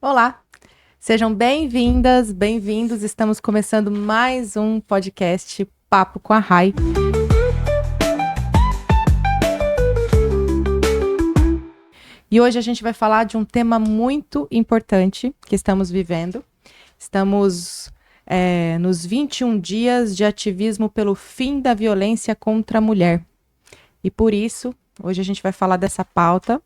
Olá, sejam bem-vindas, bem-vindos. Estamos começando mais um podcast Papo com a Rai. E hoje a gente vai falar de um tema muito importante que estamos vivendo. Estamos nos 21 dias de ativismo pelo fim da violência contra a mulher. E por isso, hoje a gente vai falar dessa pauta.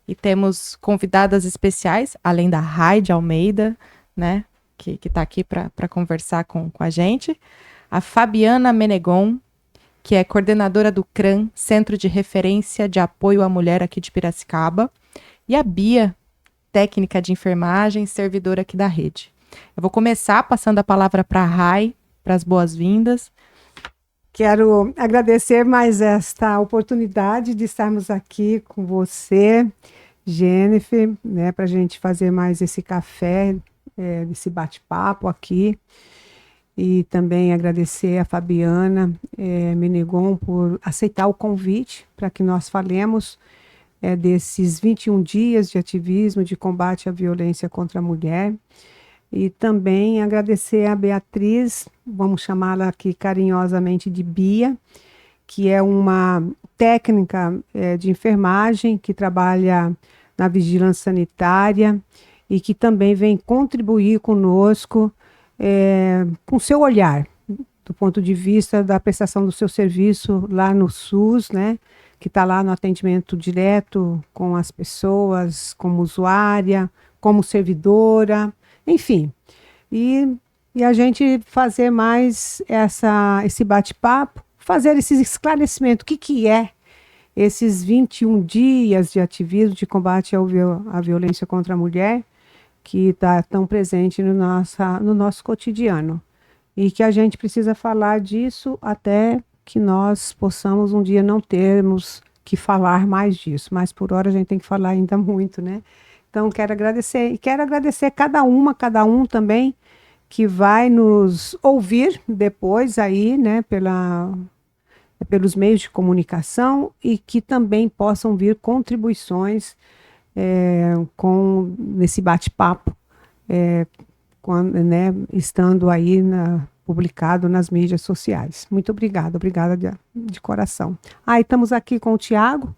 E temos convidadas especiais, além da Raide Almeida, né, que está aqui para conversar com a gente. A Fabiana Menegon, que é coordenadora do CRAM, Centro de Referência de Apoio à Mulher aqui de Piracicaba. E a Bia, técnica de enfermagem, servidora aqui da rede. Eu vou começar passando a palavra para a Rai, para as boas-vindas. Quero agradecer mais esta oportunidade de estarmos aqui com você, Jennifer, né, para a gente fazer mais esse café, esse bate-papo aqui. E também agradecer a Fabiana Menegon por aceitar o convite para que nós falemos desses 21 dias de ativismo de combate à violência contra a mulher. E também agradecer a Beatriz, vamos chamá-la aqui carinhosamente de Bia, que é uma técnica de enfermagem que trabalha na vigilância sanitária e que também vem contribuir conosco com seu olhar, do ponto de vista da prestação do seu serviço lá no SUS, né, que está lá no atendimento direto com as pessoas, como usuária, como servidora, enfim. E a gente fazer mais esse bate-papo, fazer esse esclarecimento, o que é esses 21 dias de ativismo de combate à violência contra a mulher, que está tão presente no nosso cotidiano. E que a gente precisa falar disso até que nós possamos um dia não termos que falar mais disso. Mas por hora a gente tem que falar ainda muito, né? Então quero agradecer cada um também que vai nos ouvir depois aí, né, pelos meios de comunicação e que também possam vir contribuições nesse bate-papo, né, estando aí publicado nas mídias sociais. Muito obrigada de coração. E estamos aqui com o Tiago,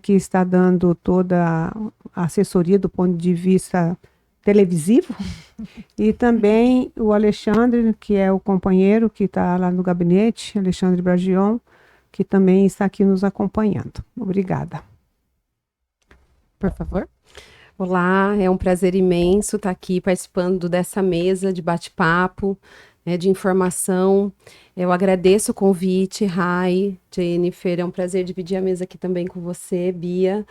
que está dando toda a assessoria do ponto de vista televisivo, e também o Alexandre, que é o companheiro que está lá no gabinete, Alexandre Bragion, que também está aqui nos acompanhando. Obrigada. Por favor. Olá, é um prazer imenso estar aqui participando dessa mesa de bate-papo, de informação. Eu agradeço o convite, Rai, Jennifer, é um prazer dividir a mesa aqui também com você, Bia.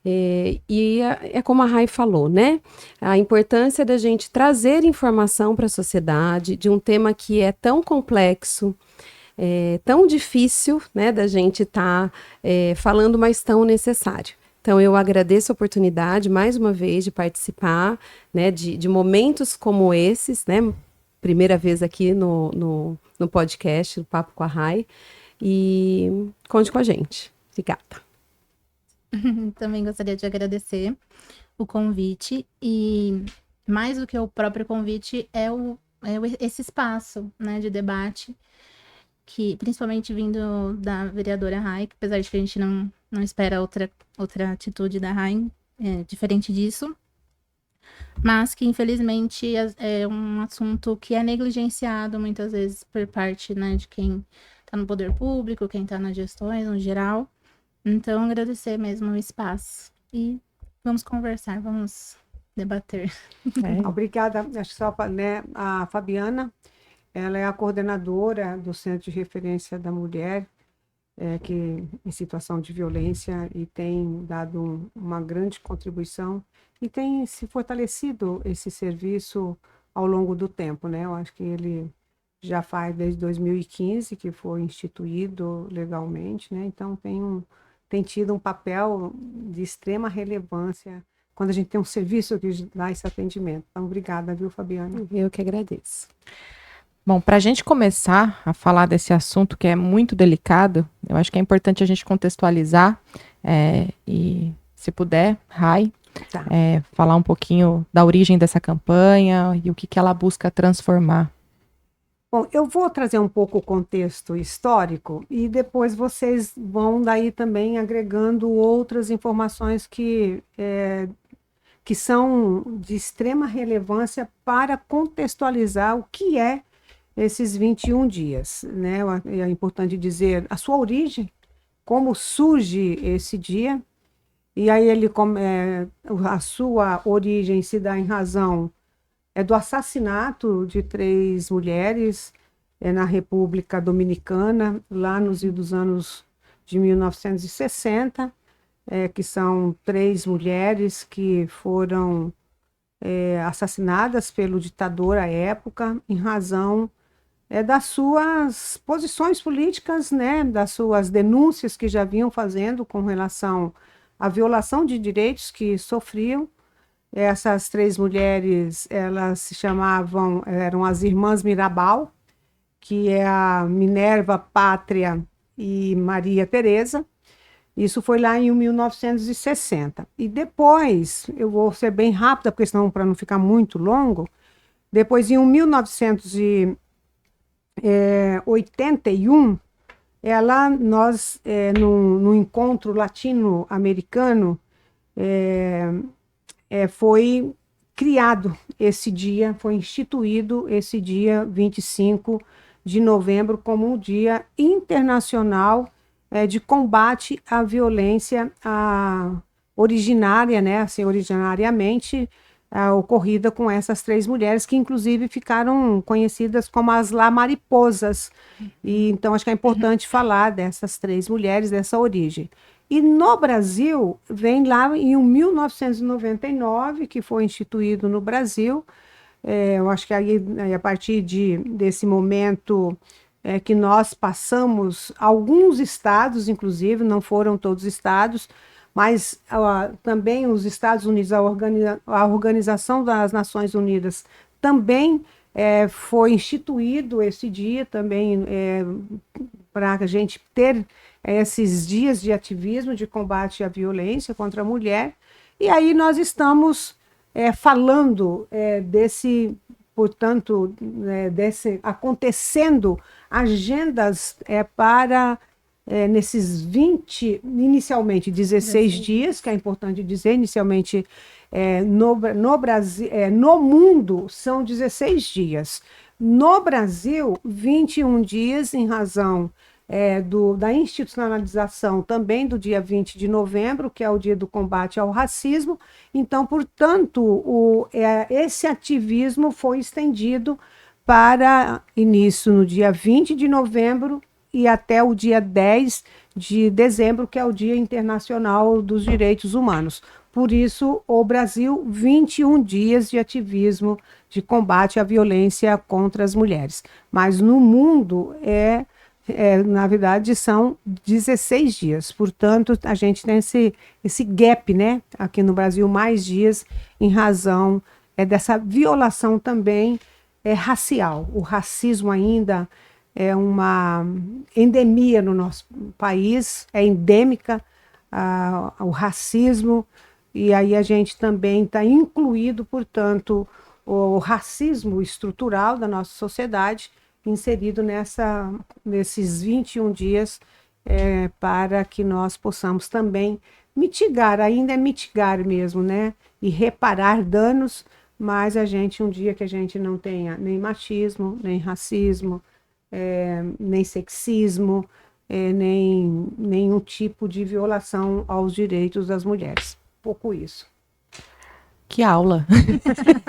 É como a Rai falou, né? A importância da gente trazer informação para a sociedade de um tema que é tão complexo, tão difícil, né, da gente estar falando, mas tão necessário. Então, eu agradeço a oportunidade, mais uma vez, de participar, né, de momentos como esses, né? Primeira vez aqui no podcast, no Papo com a Rai. E conte com a gente. Obrigada. Também gostaria de agradecer o convite. E mais do que o próprio convite, esse espaço, né, de debate, que principalmente vindo da vereadora Rai, que apesar de que a gente não espera outra atitude da Rai, diferente disso, mas que infelizmente é um assunto que é negligenciado muitas vezes por parte, né, de quem está no poder público, quem está nas gestões no geral. Então, agradecer mesmo o espaço e vamos conversar, vamos debater. Obrigada. Acho que só, né, a Fabiana, ela é a coordenadora do Centro de Referência da Mulher, que em situação de violência, e tem dado uma grande contribuição e tem se fortalecido esse serviço ao longo do tempo, né? Eu acho que ele já faz desde 2015 que foi instituído legalmente, né? Então tem tido um papel de extrema relevância quando a gente tem um serviço que dá esse atendimento. Então, obrigada, viu, Fabiana? Eu que agradeço. Bom, para a gente começar a falar desse assunto que é muito delicado, eu acho que é importante a gente contextualizar e, se puder, Rai, Tá. Falar um pouquinho da origem dessa campanha e o que ela busca transformar. Bom, eu vou trazer um pouco o contexto histórico e depois vocês vão daí também agregando outras informações que são de extrema relevância para contextualizar o que é esses 21 dias, né? É importante dizer a sua origem, como surge esse dia, e aí a sua origem se dá em razão do assassinato de 3 mulheres na República Dominicana, lá nos dos anos de 1960, que são 3 mulheres que foram assassinadas pelo ditador à época, em razão das suas posições políticas, né, das suas denúncias que já vinham fazendo com relação à violação de direitos que sofriam. Essas 3 mulheres, elas se chamavam, eram as Irmãs Mirabal, que é a Minerva, Pátria e Maria Teresa. Isso foi lá em 1960. E depois, eu vou ser bem rápida, porque senão para não ficar muito longo, depois em 1981, no encontro latino-americano, foi criado esse dia, foi instituído esse dia 25 de novembro como um dia internacional de combate à violência originária, né, assim, originariamente ocorrida com essas 3 mulheres, que inclusive ficaram conhecidas como as La Mariposas. E então acho que é importante falar dessas 3 mulheres, dessa origem. E no Brasil, vem lá em 1999, que foi instituído no Brasil. Eu acho que aí, a partir desse momento que nós passamos, alguns estados, inclusive, não foram todos estados, mas também os Estados Unidos, a Organização das Nações Unidas, também foi instituído esse dia, também para a gente ter esses dias de ativismo, de combate à violência contra a mulher. E aí nós estamos falando portanto, acontecendo agendas para nesses inicialmente 16 dias, que é importante dizer, inicialmente no Brasil, no mundo são 16 dias. No Brasil, 21 dias, em razão da institucionalização também do dia 20 de novembro, que é o dia do combate ao racismo. Então, portanto, esse ativismo foi estendido para início no dia 20 de novembro e até o dia 10 de dezembro, que é o Dia Internacional dos Direitos Humanos. Por isso, o Brasil, 21 dias de ativismo de combate à violência contra as mulheres. Mas no mundo, na verdade, são 16 dias. Portanto, a gente tem esse gap, né? Aqui no Brasil, mais dias, em razão dessa violação também racial. O racismo ainda é uma endemia no nosso país, é endêmica o racismo, e aí a gente também está incluído, portanto, o racismo estrutural da nossa sociedade, inserido nesses 21 dias, para que nós possamos também mitigar, ainda é mitigar mesmo, né? E reparar danos, mas um dia que a gente não tenha nem machismo, nem racismo, nem sexismo, nem nenhum tipo de violação aos direitos das mulheres. Pouco isso. Que aula!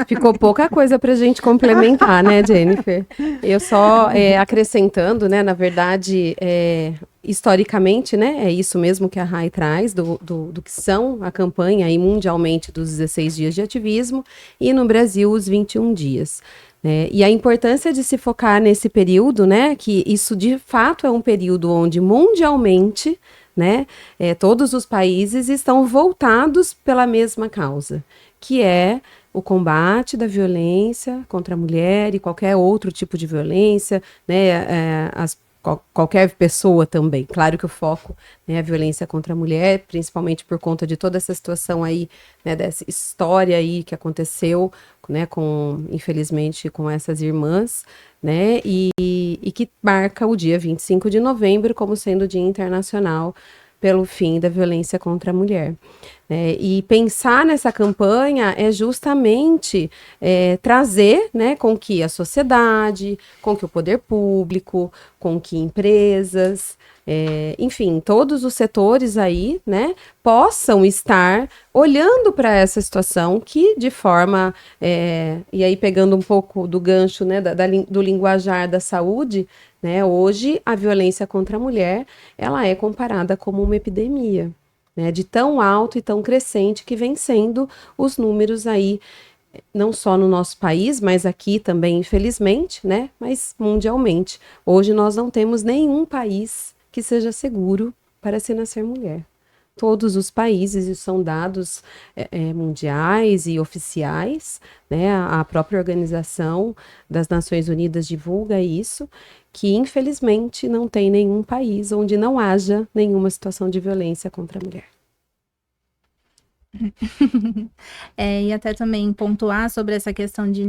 Ficou pouca coisa para a gente complementar, né, Jennifer? Eu só acrescentando, né, na verdade, historicamente, né, é isso mesmo que a Rai traz, do que são a campanha aí mundialmente dos 16 dias de ativismo, e no Brasil os 21 dias. E a importância de se focar nesse período, né, que isso de fato é um período onde mundialmente, né, todos os países estão voltados pela mesma causa, que é o combate da violência contra a mulher e qualquer outro tipo de violência, né, as qualquer pessoa também. Claro que o foco é a violência contra a mulher, principalmente por conta de toda essa situação aí, né, dessa história aí que aconteceu, né, infelizmente, com essas irmãs, né, e que marca o dia 25 de novembro como sendo o Dia Internacional pelo fim da violência contra a mulher. E pensar nessa campanha é justamente trazer, né, com que a sociedade, com que o poder público, com que empresas, enfim, todos os setores aí, né, possam estar olhando para essa situação que de forma, e aí pegando um pouco do gancho, né, do linguajar da saúde, né, hoje a violência contra a mulher, ela é comparada como uma epidemia, né, de tão alto e tão crescente que vem sendo os números aí, não só no nosso país, mas aqui também, infelizmente, né, mas mundialmente. Hoje nós não temos nenhum país que seja seguro para se nascer mulher. Todos os países, e são dados mundiais e oficiais, né, a própria Organização das Nações Unidas divulga isso, que infelizmente não tem nenhum país onde não haja nenhuma situação de violência contra a mulher. E até também pontuar sobre essa questão de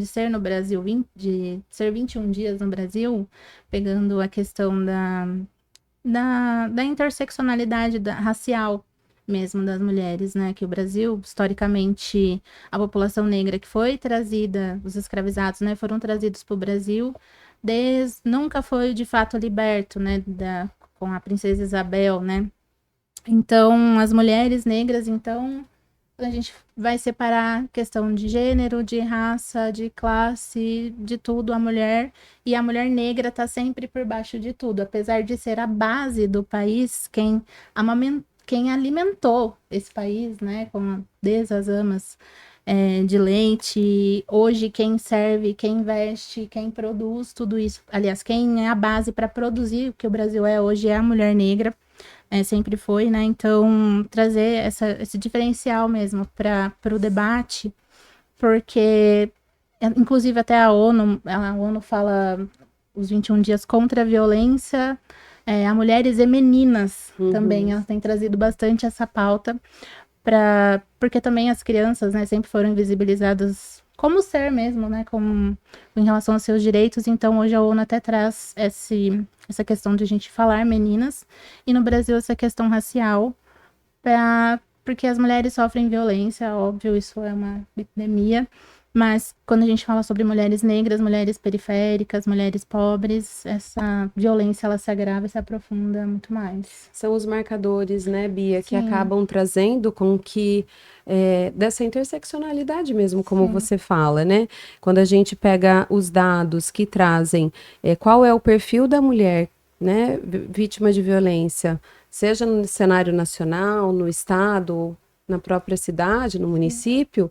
ser no Brasil, de ser 21 dias no Brasil, pegando a questão da interseccionalidade racial mesmo das mulheres, né? Que o Brasil, historicamente, a população negra que foi trazida, os escravizados, né, foram trazidos para o Brasil, nunca foi de fato liberto, né, com a princesa Isabel, né? Então, as mulheres negras, então, a gente vai separar questão de gênero, de raça, de classe, de tudo, a mulher. E a mulher negra está sempre por baixo de tudo, apesar de ser a base do país, quem alimentou esse país, né, desde as amas de leite. Hoje, quem serve, quem veste, quem produz tudo isso. Aliás, quem é a base para produzir o que o Brasil é hoje é a mulher negra. Sempre foi, né? Então, trazer esse diferencial mesmo para o debate, porque, inclusive, até a ONU fala os 21 dias contra a violência a mulheres e meninas também. Elas têm trazido bastante essa pauta, porque também as crianças, né, sempre foram invisibilizadas como ser mesmo, né, em relação aos seus direitos. Então, hoje a ONU até traz essa questão de a gente falar meninas, e no Brasil essa questão racial, porque as mulheres sofrem violência, óbvio, isso é uma epidemia, mas quando a gente fala sobre mulheres negras, mulheres periféricas, mulheres pobres, essa violência, ela se agrava e se aprofunda muito mais. São os marcadores, né, Bia, que Sim. acabam trazendo com que dessa interseccionalidade mesmo, como Sim. você fala, né? Quando a gente pega os dados que trazem qual é o perfil da mulher, né, vítima de violência, seja no cenário nacional, no estado, na própria cidade, no município,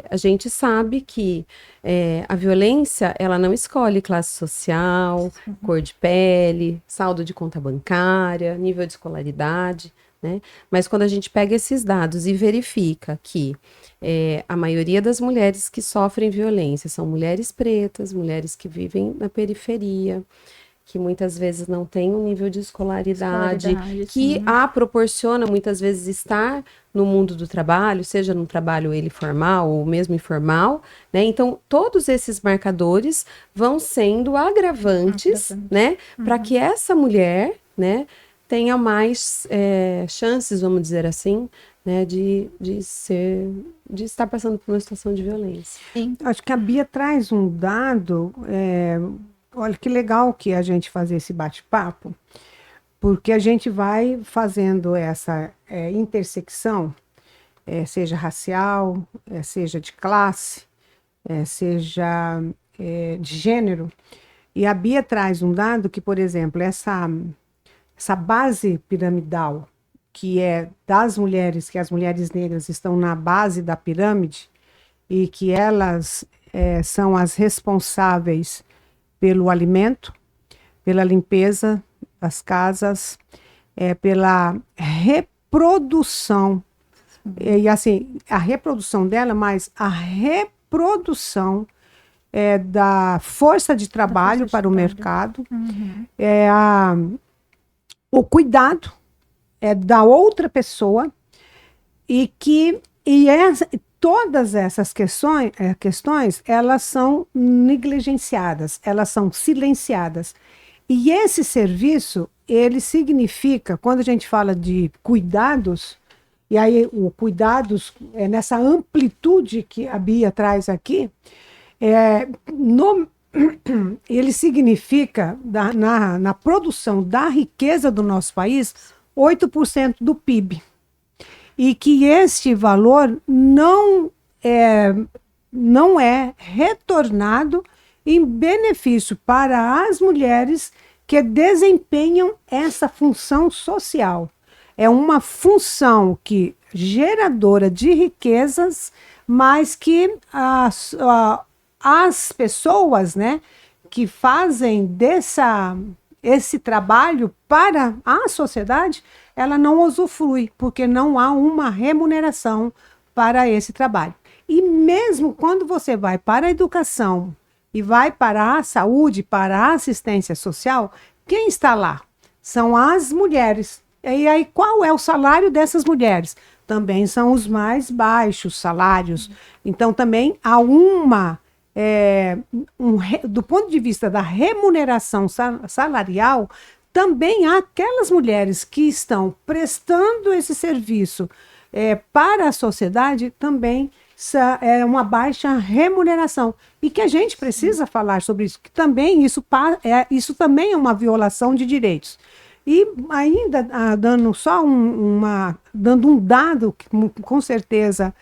a gente sabe que a violência, ela não escolhe classe social, cor de pele, saldo de conta bancária, nível de escolaridade, né? Mas quando a gente pega esses dados e verifica que a maioria das mulheres que sofrem violência são mulheres pretas, mulheres que vivem na periferia, que muitas vezes não têm um nível de escolaridade que sim. a proporciona muitas vezes estar no mundo do trabalho, seja num trabalho ele formal ou mesmo informal, né? Então, todos esses marcadores vão sendo agravantes, né? Para que essa mulher, né, tenha mais chances, vamos dizer assim, né, de estar passando por uma situação de violência. Sim. Acho que a Bia traz um dado. Olha que legal que a gente fazer esse bate-papo, porque a gente vai fazendo essa intersecção, seja racial, seja de classe, seja de gênero. E a Bia traz um dado que, por exemplo, essa base piramidal, que é das mulheres, que as mulheres negras estão na base da pirâmide, e que elas são as responsáveis pelo alimento, pela limpeza das casas, pela reprodução. E assim, a reprodução dela, mas a reprodução da força de trabalho para o mercado, Uhum. o cuidado da outra pessoa, todas essas questões, elas são negligenciadas, elas são silenciadas. E esse serviço, ele significa, quando a gente fala de cuidados, e aí o cuidados é nessa amplitude que a Bia traz aqui, ele significa, na produção da riqueza do nosso país, 8% do PIB. E que este valor não é retornado em benefício para as mulheres que desempenham essa função social. É uma função geradora de riquezas, mas que as pessoas, né, que fazem esse trabalho para a sociedade, ela não usufrui, porque não há uma remuneração para esse trabalho. E mesmo quando você vai para a educação e vai para a saúde, para a assistência social, quem está lá? São as mulheres. E aí, qual é o salário dessas mulheres? Também são os mais baixos salários. Então, também há do ponto de vista da remuneração salarial, também há aquelas mulheres que estão prestando esse serviço para a sociedade, também é uma baixa remuneração. E que a gente precisa falar sobre isso, que também isso também é uma violação de direitos. E ainda dando só dando um dado que com certeza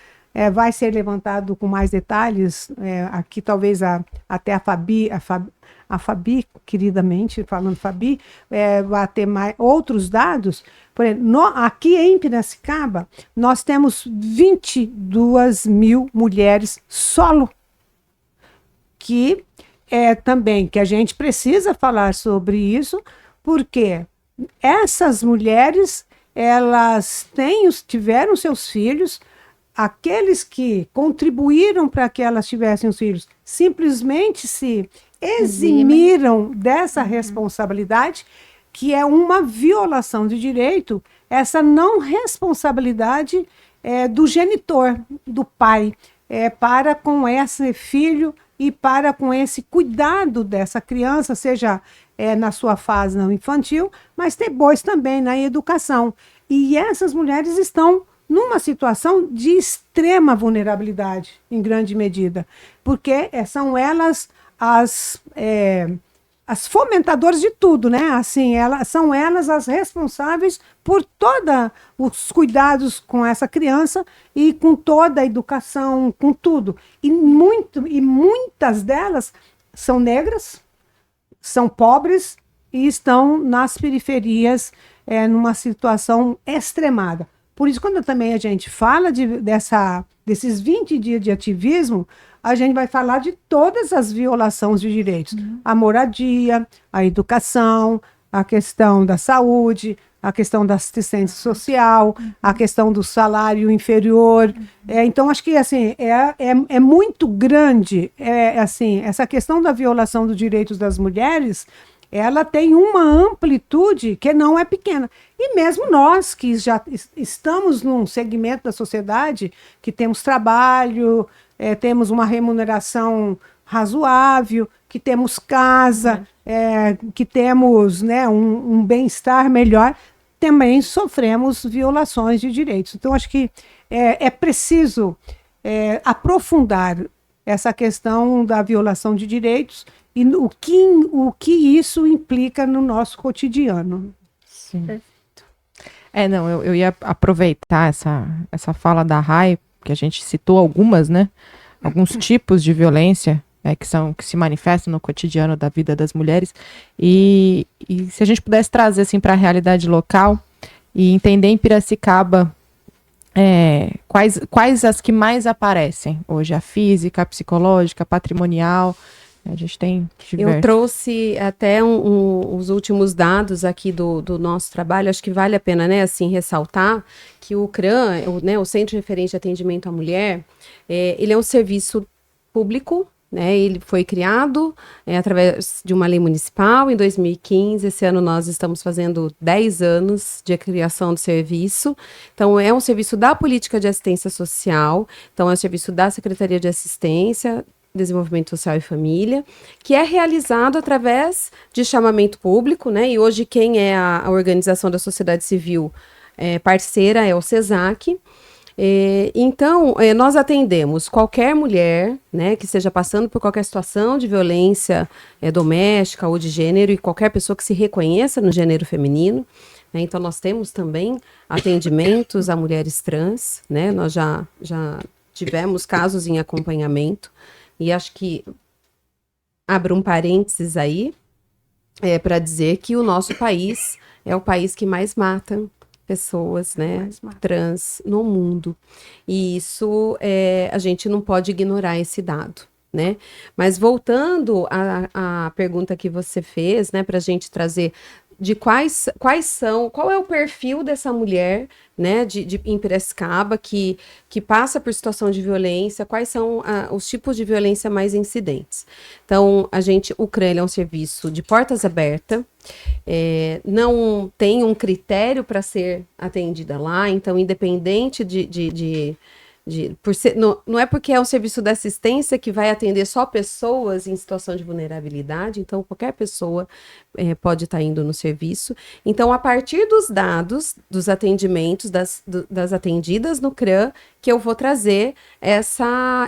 vai ser levantado com mais detalhes, aqui talvez até a Fabi, queridamente, falando Fabi, vai ter mais outros dados. Por exemplo, aqui em Piracicaba, nós temos 22 mil mulheres solo, que também que a gente precisa falar sobre isso, porque essas mulheres, elas tiveram seus filhos, aqueles que contribuíram para que elas tivessem os filhos, simplesmente se eximiram dessa responsabilidade, que é uma violação de direito, essa não responsabilidade do genitor, do pai, para com esse filho e para com esse cuidado dessa criança, seja na sua fase não infantil, mas depois também na educação. E essas mulheres estão numa situação de extrema vulnerabilidade, em grande medida, porque são elas as fomentadoras de tudo, né? Assim, são elas as responsáveis por todos os cuidados com essa criança e com toda a educação, com tudo. E muitas delas são negras, são pobres e estão nas periferias, numa situação extremada. Por isso, quando também a gente fala desses 20 dias de ativismo, a gente vai falar de todas as violações de direitos. A moradia, a educação, a questão da saúde, a questão da assistência social, a questão do salário inferior. Então, acho que assim, é muito grande, assim, essa questão da violação dos direitos das mulheres, ela tem uma amplitude que não é pequena. E mesmo nós, que já estamos num segmento da sociedade, que temos trabalho, temos uma remuneração razoável, que temos casa, que temos, né, um bem-estar melhor, também sofremos violações de direitos. Então, acho que é preciso aprofundar essa questão da violação de direitos e o que isso implica no nosso cotidiano. Sim. Não, eu ia aproveitar essa fala da Rai, que a gente citou algumas, né? Alguns tipos de violência que se manifestam no cotidiano da vida das mulheres. E se a gente pudesse trazer assim, para a realidade local e entender em Piracicaba quais as que mais aparecem hoje, a física, a psicológica, a patrimonial. A gente tem diversos. Eu trouxe até os últimos dados aqui do nosso trabalho. Acho que vale a pena, né, assim, ressaltar que o CRAM, o Centro de Referência de Atendimento à Mulher, ele é um serviço público, né? Ele foi criado através de uma lei municipal em 2015. Esse ano nós estamos fazendo 10 anos de criação do serviço. Então, é um serviço da Política de Assistência Social. Então, é um serviço da Secretaria de Assistência, Desenvolvimento Social e Família, que é realizado através de chamamento público, né? E hoje quem é a organização da sociedade civil parceira é o SESAC. Então, nós atendemos qualquer mulher, né, que esteja passando por qualquer situação de violência doméstica ou de gênero, e qualquer pessoa que se reconheça no gênero feminino, né? Então, nós temos também atendimentos a mulheres trans, né? Nós já tivemos casos em acompanhamento, e acho que abro um parênteses aí, para dizer que o nosso país é o país que mais mata pessoas, né, trans no mundo. E isso, a gente não pode ignorar esse dado, né? Mas voltando à pergunta que você fez, né, para a gente trazer de qual é o perfil dessa mulher, né, em Piracicaba, que passa por situação de violência, quais são os tipos de violência mais incidentes. Então, o CRAN é um serviço de portas abertas, não tem um critério para ser atendida lá, então, independente não é porque é um serviço de assistência que vai atender só pessoas em situação de vulnerabilidade, então qualquer pessoa pode estar indo no serviço. Então, a partir dos dados dos atendimentos, das atendidas no CRAN, que eu vou trazer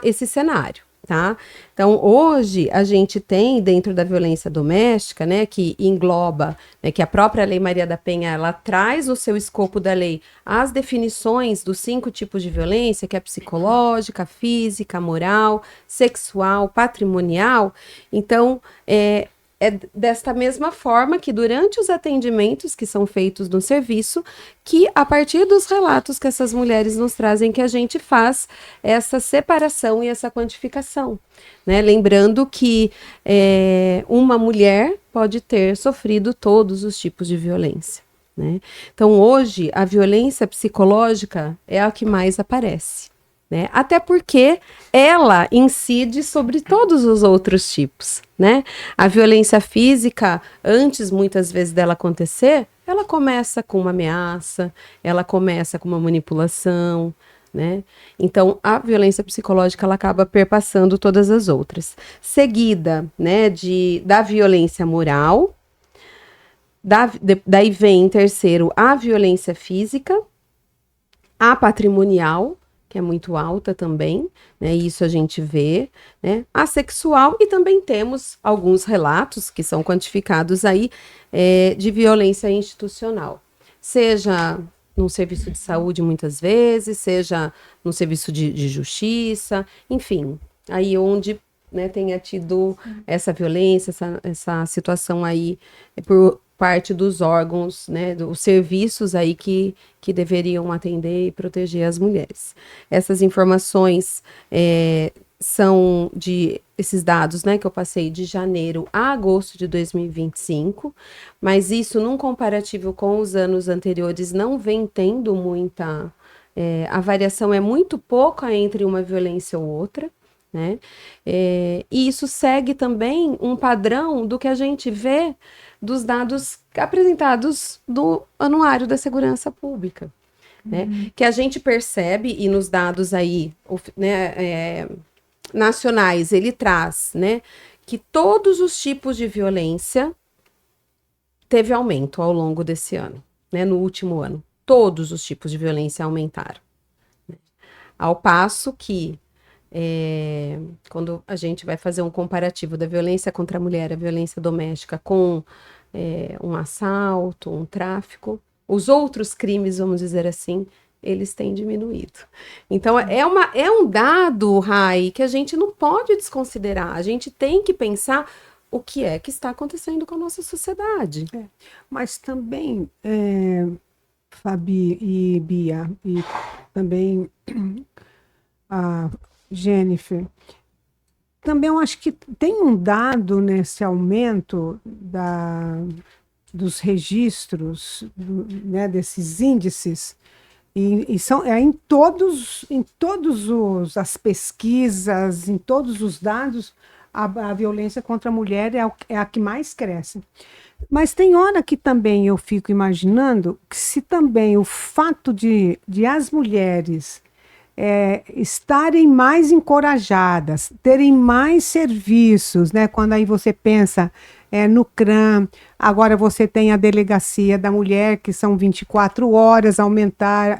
esse cenário. Tá? Então, hoje, a gente tem, dentro da violência doméstica, né, que engloba, né, que a própria Lei Maria da Penha, ela traz no seu escopo da lei as definições dos 5 tipos de violência, que é psicológica, física, moral, sexual, patrimonial. Então, é desta mesma forma que durante os atendimentos que são feitos no serviço, que a partir dos relatos que essas mulheres nos trazem, que a gente faz essa separação e essa quantificação, né? Lembrando que uma mulher pode ter sofrido todos os tipos de violência, né? Então, hoje, a violência psicológica é a que mais aparece, né? Até porque ela incide sobre todos os outros tipos, né? A violência física, antes muitas vezes dela acontecer, ela começa com uma ameaça, ela começa com uma manipulação, né? Então, a violência psicológica, ela acaba perpassando todas as outras. Seguida, né, da violência moral, daí vem em terceiro a violência física, a patrimonial, que é muito alta também, né? Isso a gente vê, né? A sexual, e também temos alguns relatos que são quantificados aí de violência institucional, seja no serviço de saúde muitas vezes, seja no serviço de justiça, enfim, aí onde, né, tenha tido essa violência, essa situação aí por parte dos órgãos, né, dos serviços aí que deveriam atender e proteger as mulheres. Essas informações são esses dados, né, que eu passei de janeiro a agosto de 2025, mas isso num comparativo com os anos anteriores não vem tendo muita... a variação é muito pouca entre uma violência ou outra, né? E isso segue também um padrão do que a gente vê dos dados apresentados do Anuário da Segurança Pública, né? Que a gente percebe, e nos dados aí, né, nacionais, ele traz, né, que todos os tipos de violência teve aumento ao longo desse ano, né, no último ano. Todos os tipos de violência aumentaram, né? Ao passo que quando a gente vai fazer um comparativo da violência contra a mulher, a violência doméstica com um assalto, um tráfico, os outros crimes, vamos dizer assim, eles têm diminuído. Então, é um dado, Rai, que a gente não pode desconsiderar. A gente tem que pensar o que é que está acontecendo com a nossa sociedade. Mas também, Fabi e Bia, e também a Jennifer, também eu acho que tem um dado nesse aumento dos registros, né, desses índices, Em todos as pesquisas, em todos os dados, a violência contra a mulher é a que mais cresce. Mas tem hora que também eu fico imaginando que se também o fato de as mulheres estarem mais encorajadas, terem mais serviços, né? Quando aí você pensa no CRAM, agora você tem a delegacia da mulher, que são 24 horas,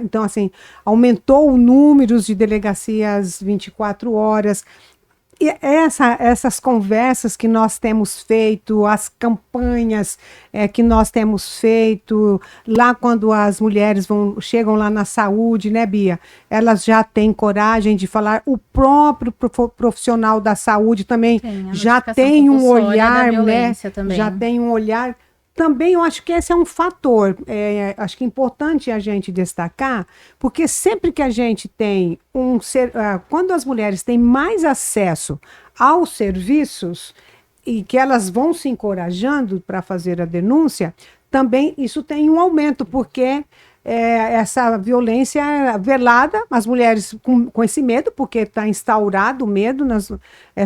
então assim, aumentou o número de delegacias 24 horas, e essas conversas que nós temos feito, as campanhas que nós temos feito, lá quando as mulheres chegam lá na saúde, né, Bia? Elas já têm coragem de falar, o próprio profissional da saúde também já tem um olhar, né? Já tem um olhar. Também eu acho que esse é um fator, acho que é importante a gente destacar, porque sempre que a gente tem quando as mulheres têm mais acesso aos serviços e que elas vão se encorajando para fazer a denúncia, também isso tem um aumento, porque essa violência velada, as mulheres com esse medo, porque está instaurado o medo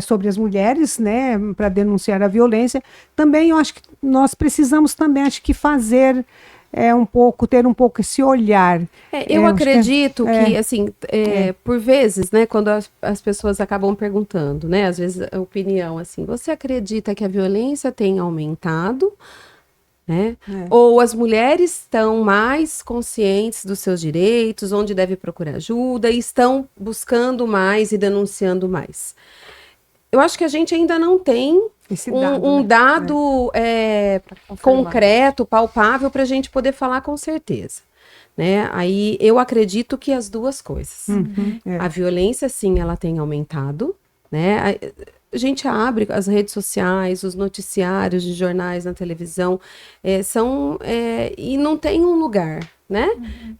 sobre as mulheres, né, para denunciar a violência. Também eu acho que nós precisamos também, acho que fazer ter um pouco esse olhar. Eu acredito que assim, por vezes, né, quando as pessoas acabam perguntando, né, às vezes a opinião assim, você acredita que a violência tem aumentado? Né? Ou as mulheres estão mais conscientes dos seus direitos, onde deve procurar ajuda, e estão buscando mais e denunciando mais. Eu acho que a gente ainda não tem um dado concreto, palpável, para a gente poder falar com certeza. Né? Aí eu acredito que as duas coisas. A violência, sim, ela tem aumentado, né? A gente abre as redes sociais, os noticiários de jornais na televisão, e não tem um lugar, né?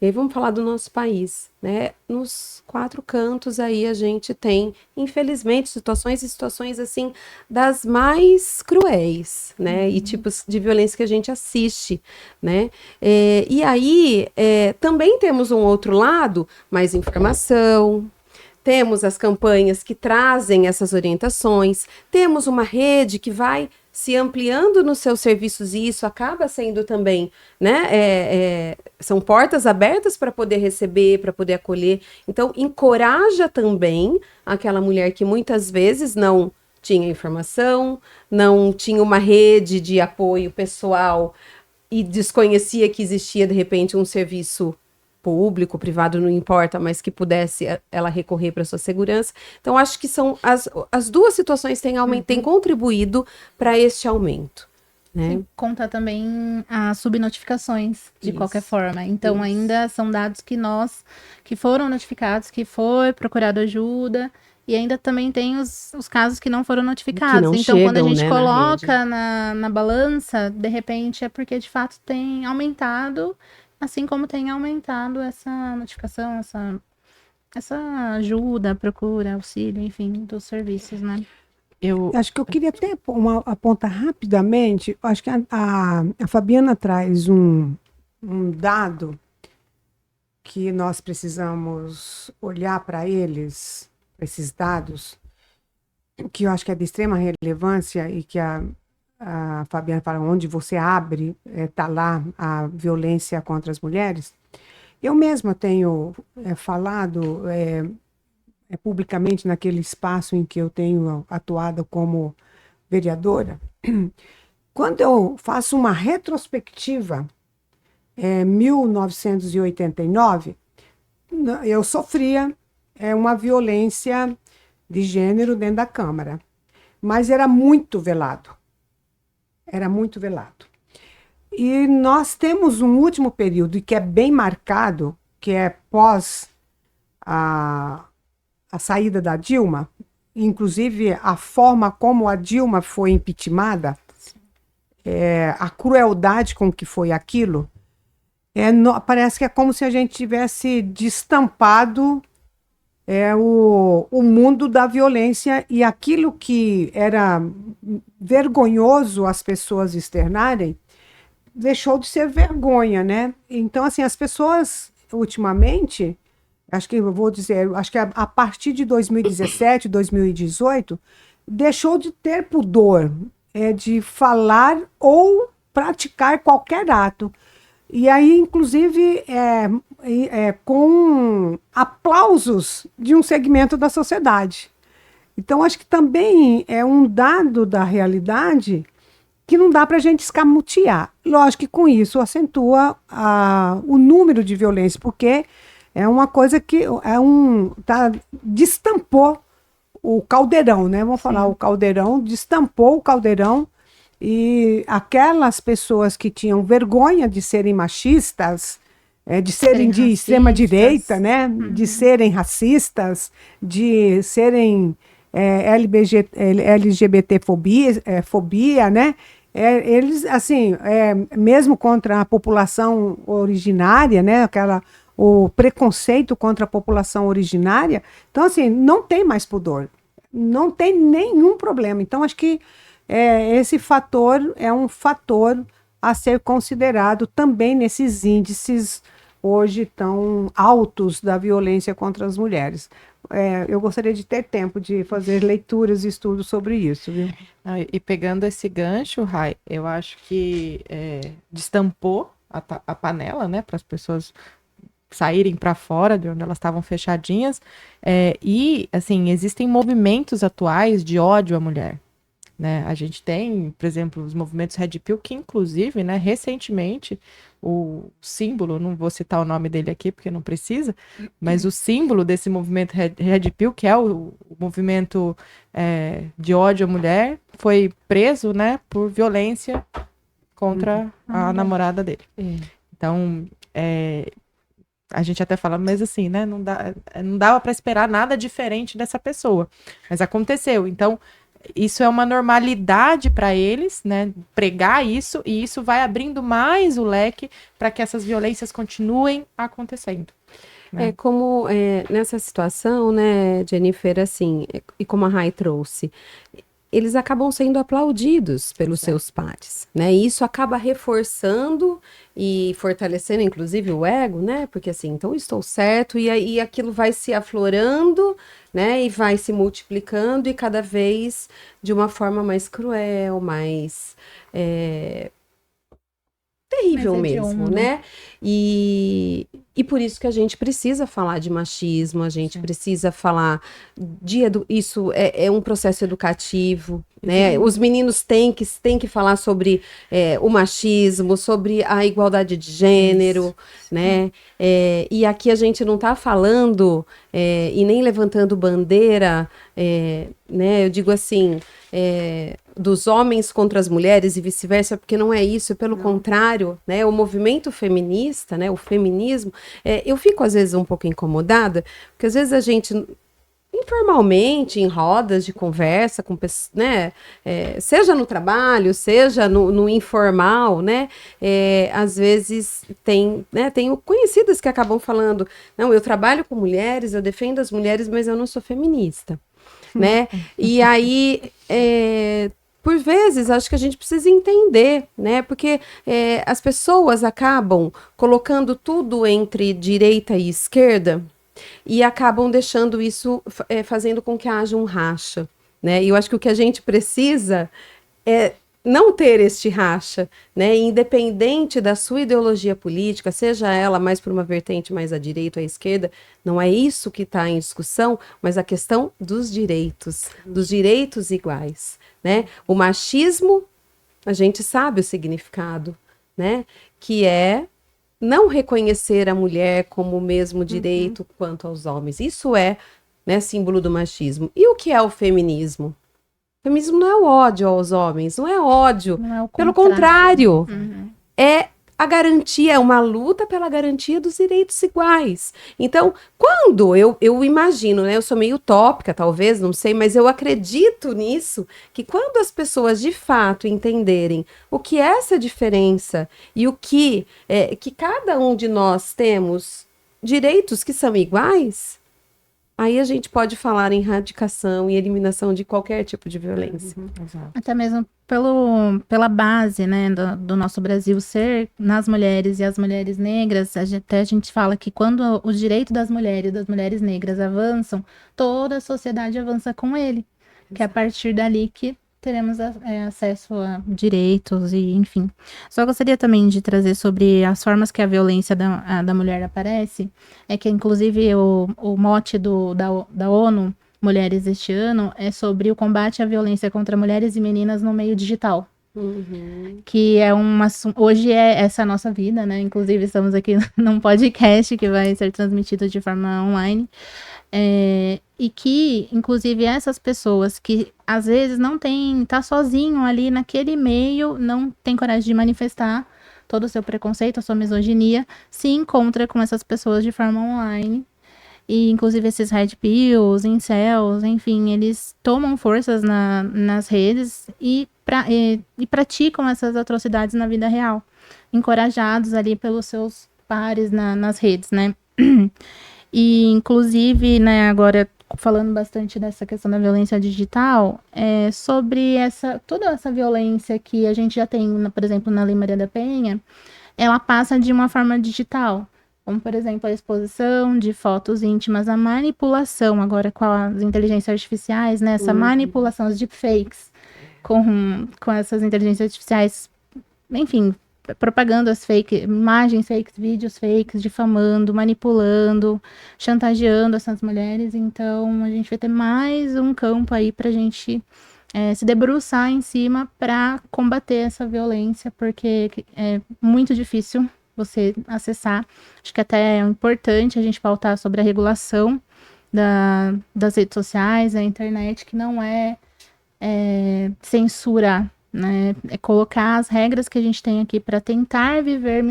E aí vamos falar do nosso país, né? Nos 4 cantos aí a gente tem, infelizmente, situações assim, das mais cruéis, né? E tipos de violência que a gente assiste, né? E aí também temos um outro lado, mais informação. Temos as campanhas que trazem essas orientações, temos uma rede que vai se ampliando nos seus serviços e isso acaba sendo também, né, são portas abertas para poder receber, para poder acolher. Então, encoraja também aquela mulher que muitas vezes não tinha informação, não tinha uma rede de apoio pessoal e desconhecia que existia, de repente, um serviço público, privado, não importa, mas que pudesse ela recorrer para sua segurança. Então, acho que são as duas situações têm contribuído para este aumento. Né? E conta também as subnotificações, de qualquer forma. Então, ainda são dados que foram notificados, que foi procurado ajuda, e ainda também tem os casos que não foram notificados. Que não então, chegam, quando a gente né, coloca na balança, de repente é porque, de fato, tem aumentado, assim como tem aumentado essa notificação, essa ajuda, procura, auxílio, enfim, dos serviços, né? Acho que eu queria até apontar rapidamente, acho que a Fabiana traz um dado que nós precisamos olhar para esses dados, que eu acho que é de extrema relevância e que a Fabiana fala, onde você abre, está lá a violência contra as mulheres. Eu mesma tenho falado publicamente naquele espaço em que eu tenho atuado como vereadora. Quando eu faço uma retrospectiva, 1989, eu sofria uma violência de gênero dentro da Câmara, mas era muito velado. Era muito velado. E nós temos um último período que é bem marcado, que é pós a saída da Dilma, inclusive a forma como a Dilma foi impeachmentada, a crueldade com que foi aquilo, parece que é como se a gente tivesse destampado o mundo da violência, e aquilo que era vergonhoso as pessoas externarem deixou de ser vergonha, né? Então, assim, as pessoas ultimamente, acho que eu vou dizer, acho que a partir de 2017, 2018, deixou de ter pudor de falar ou praticar qualquer ato. E aí, inclusive, com aplausos de um segmento da sociedade. Então, acho que também é um dado da realidade que não dá para a gente escamotear. Lógico que com isso acentua o número de violência, porque é uma coisa que destampou o caldeirão, né? Vamos falar, o caldeirão, destampou o caldeirão, e aquelas pessoas que tinham vergonha de serem machistas, de serem de extrema-direita, né? De serem racistas, de serem LGBT-fobia, né? Eles, assim, mesmo contra a população originária, né? O preconceito contra a população originária. Então, assim, não tem mais pudor. Não tem nenhum problema. Então, acho que esse fator é um fator a ser considerado também nesses índices hoje tão altos da violência contra as mulheres. Eu gostaria de ter tempo de fazer leituras e estudos sobre isso, viu? E pegando esse gancho, Rai, eu acho que destampou a panela, né, para as pessoas saírem para fora de onde elas estavam fechadinhas. E, assim, existem movimentos atuais de ódio à mulher, né? A gente tem, por exemplo, os movimentos Red Pill, que inclusive, né, recentemente, o símbolo, não vou citar o nome dele aqui porque não precisa, mas o símbolo desse movimento Red Pill, que é o movimento de ódio à mulher, foi preso, né, por violência contra a namorada dele. Então, a gente até fala, mas assim, né, não dava para esperar nada diferente dessa pessoa, mas aconteceu. Então, isso é uma normalidade para eles, né? Pregar isso, e isso vai abrindo mais o leque para que essas violências continuem acontecendo. Né? Como nessa situação, né, Jennifer, assim, e como a Rai trouxe, eles acabam sendo aplaudidos pelos seus pares, né? E isso acaba reforçando e fortalecendo, inclusive, o ego, né? Porque assim, então estou certo, e aí aquilo vai se aflorando, né? E vai se multiplicando, e cada vez de uma forma mais cruel, mais terrível mesmo, né? E por isso que a gente precisa falar de machismo, a gente precisa falar isso é um processo educativo, né? Os meninos têm que falar sobre o machismo, sobre a igualdade de gênero, né? E aqui a gente não está falando e nem levantando bandeira, né? Eu digo assim, dos homens contra as mulheres e vice-versa, porque não é isso, pelo contrário, né? O movimento feminista, né? O feminismo, eu fico às vezes um pouco incomodada, porque às vezes a gente, informalmente, em rodas de conversa com pessoas, né? Seja no trabalho, seja no informal, né? Às vezes tenho conhecidas que acabam falando, não, eu trabalho com mulheres, eu defendo as mulheres, mas eu não sou feminista, né? E aí, por vezes, acho que a gente precisa entender, né? Porque as pessoas acabam colocando tudo entre direita e esquerda e acabam deixando isso, fazendo com que haja um racha, né? E eu acho que o que a gente precisa é não ter este racha, né? Independente da sua ideologia política, seja ela mais por uma vertente mais à direita ou à esquerda, não é isso que está em discussão, mas a questão dos direitos iguais, né? O machismo, a gente sabe o significado, né? Que é não reconhecer a mulher como o mesmo direito quanto aos homens. Isso né, símbolo do machismo. E o que é o feminismo? O feminismo não é o ódio aos homens, não é ódio. Não é o pelo contrário. É a garantia, é uma luta pela garantia dos direitos iguais. Então, quando eu imagino, né, eu sou meio utópica, talvez, não sei, mas eu acredito nisso, que quando as pessoas de fato entenderem o que é essa diferença e o que cada um de nós temos direitos que são iguais, aí a gente pode falar em erradicação e eliminação de qualquer tipo de violência. Exato. Até mesmo pela base, né, do nosso Brasil ser nas mulheres e as mulheres negras, até a gente fala que quando o direito das mulheres negras avançam, toda a sociedade avança com ele, que é a partir dali que teremos acesso a direitos e enfim. Só gostaria também de trazer sobre as formas que a violência da mulher aparece, é que inclusive o mote da ONU Mulheres este ano é sobre o combate à violência contra mulheres e meninas no meio digital. Que é hoje é essa a nossa vida, né? Inclusive estamos aqui num podcast que vai ser transmitido de forma online. E que, inclusive, essas pessoas que às vezes não tá sozinho ali naquele meio, não tem coragem de manifestar todo o seu preconceito, a sua misoginia, se encontra com essas pessoas de forma online. E, inclusive, esses red pills, incels, enfim, eles tomam forças nas redes e praticam essas atrocidades na vida real, encorajados ali pelos seus pares nas redes, né? E, inclusive, né, agora falando bastante dessa questão da violência digital, sobre toda essa violência que a gente já tem, por exemplo, na Lei Maria da Penha, ela passa de uma forma digital. Como, por exemplo, a exposição de fotos íntimas, a manipulação agora com as inteligências artificiais, né? Essa manipulação, os deepfakes com essas inteligências artificiais, enfim, propagando as imagens fakes, vídeos fakes, difamando, manipulando, chantageando essas mulheres. Então, a gente vai ter mais um campo aí pra gente se debruçar em cima para combater essa violência, porque é muito difícil você acessar. Acho que até é importante a gente pautar sobre a regulação das redes sociais, da internet, que não é censurar, né? É colocar as regras que a gente tem aqui para tentar viver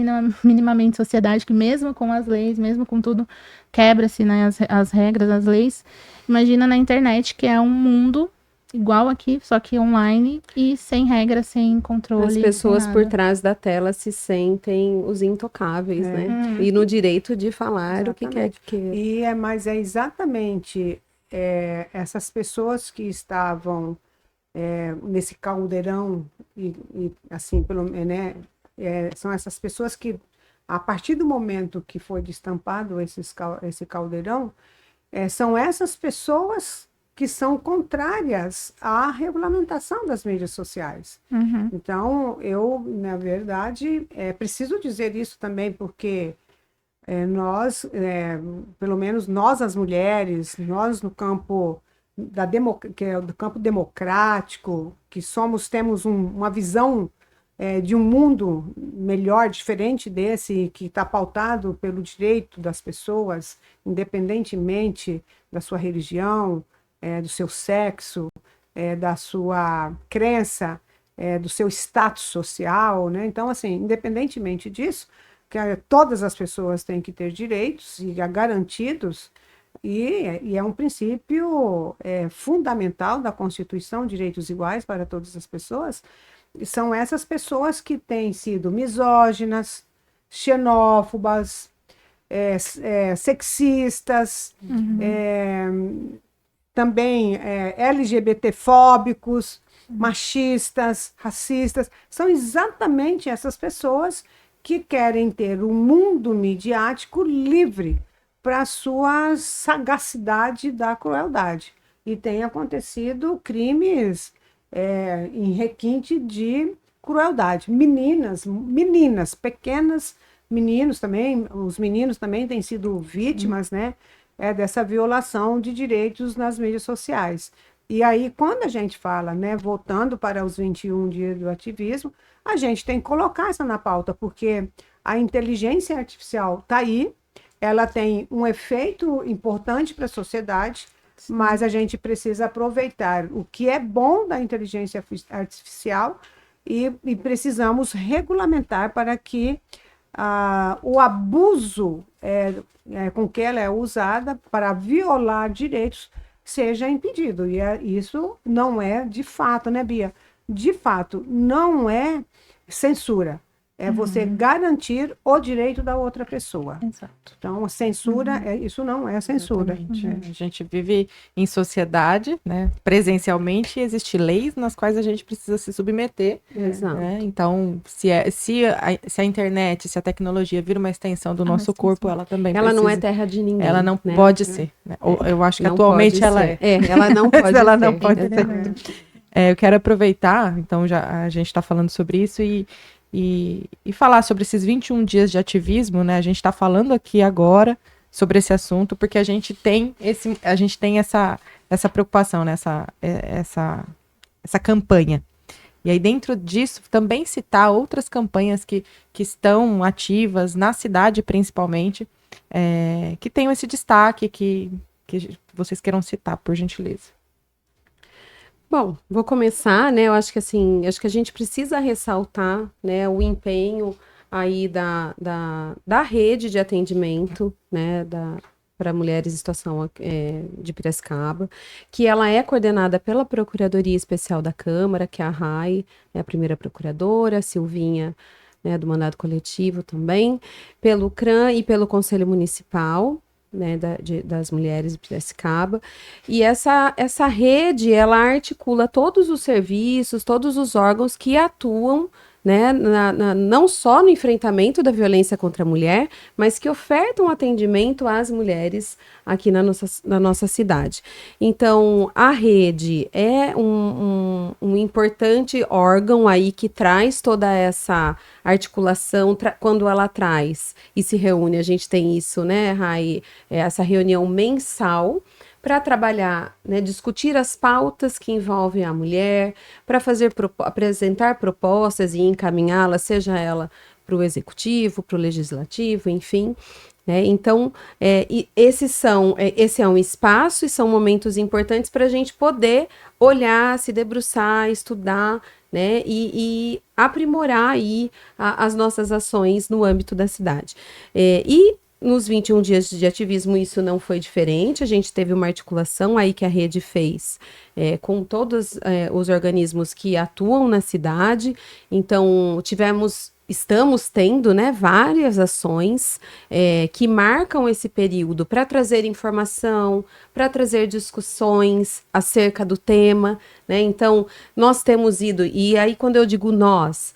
minimamente sociedade, que mesmo com as leis, mesmo com tudo, quebra-se, né, as regras, as leis. Imagina na internet, que é um mundo igual aqui, só que online e sem regras, sem controle. As pessoas por trás da tela se sentem os intocáveis, né? E no direito de falar o que quer que... Mas é exatamente essas pessoas que estavam nesse caldeirão assim, são essas pessoas que, a partir do momento que foi destampado esse caldeirão, são essas pessoas que são contrárias à regulamentação das mídias sociais. Então, eu, na verdade, preciso dizer isso também, porque nós, pelo menos nós, as mulheres, nós no campo que é do campo democrático, que temos uma visão de um mundo melhor, diferente desse, que está pautado pelo direito das pessoas, independentemente da sua religião, do seu sexo, da sua crença, do seu status social, né? Então, assim, independentemente disso, que todas as pessoas têm que ter direitos garantidos, e é um princípio fundamental da Constituição, direitos iguais para todas as pessoas. E são essas pessoas que têm sido misóginas, xenófobas, sexistas, também LGBTfóbicos, machistas, racistas. São exatamente essas pessoas que querem ter um mundo midiático livre para a sua sagacidade da crueldade. E tem acontecido crimes em requinte de crueldade. Meninas, pequenas, meninos também, os meninos também têm sido vítimas, né, dessa violação de direitos nas mídias sociais. E aí, quando a gente fala, né, voltando para os 21 dias do ativismo, a gente tem que colocar isso na pauta, porque a inteligência artificial está aí, ela tem um efeito importante para a sociedade, mas a gente precisa aproveitar o que é bom da inteligência artificial e precisamos regulamentar para que o abuso com que ela é usada para violar direitos seja impedido. E isso não é de fato, né, Bia? De fato, não é censura. É você garantir o direito da outra pessoa. Exato. Então, a censura, isso não é censura. Exatamente. A gente vive em sociedade, né? Presencialmente, existem leis nas quais a gente precisa se submeter. Exato. Né? Então, se a internet, se a tecnologia vira uma extensão do nosso corpo, ela também Ela precisa. não é terra de ninguém. Ela não né? pode ser. Né? Eu acho que Não atualmente pode ela ser. é. Ela não pode Ela ser. não pode ser. Exatamente. Eu quero aproveitar, então já a gente está falando sobre isso e falar sobre esses 21 dias de ativismo, né? A gente está falando aqui agora sobre esse assunto porque a gente tem essa preocupação, né? Essa campanha. E aí dentro disso também citar outras campanhas que estão ativas na cidade principalmente, que tenham esse destaque que vocês queiram citar, por gentileza. Bom, vou começar, né? Eu acho que assim, acho que a gente precisa ressaltar, né, o empenho aí da rede de atendimento, né, para mulheres em situação de Piracicaba, que ela é coordenada pela Procuradoria Especial da Câmara, que é a RAI, é a primeira procuradora, a Silvinha, né, do Mandado Coletivo também, pelo CRAM e pelo Conselho Municipal, né, das mulheres de Piracicaba, e essa rede, ela articula todos os serviços, todos os órgãos que atuam, né, não só no enfrentamento da violência contra a mulher, mas que ofertam atendimento às mulheres aqui na nossa cidade. Então, a rede é um importante órgão aí que traz toda essa articulação, quando ela traz e se reúne, a gente tem isso, né, Rai, essa reunião mensal, para trabalhar, né, discutir as pautas que envolvem a mulher, para apresentar propostas e encaminhá-las, seja ela para o executivo, para o legislativo, enfim. Né? Então, esse é um espaço e são momentos importantes para a gente poder olhar, se debruçar, estudar, né, e aprimorar aí as nossas ações no âmbito da cidade. E nos 21 dias de ativismo isso não foi diferente, a gente teve uma articulação aí que a rede fez com todos os organismos que atuam na cidade, então estamos tendo, né, várias ações que marcam esse período para trazer informação, para trazer discussões acerca do tema, né? Então, nós temos ido, e aí quando eu digo nós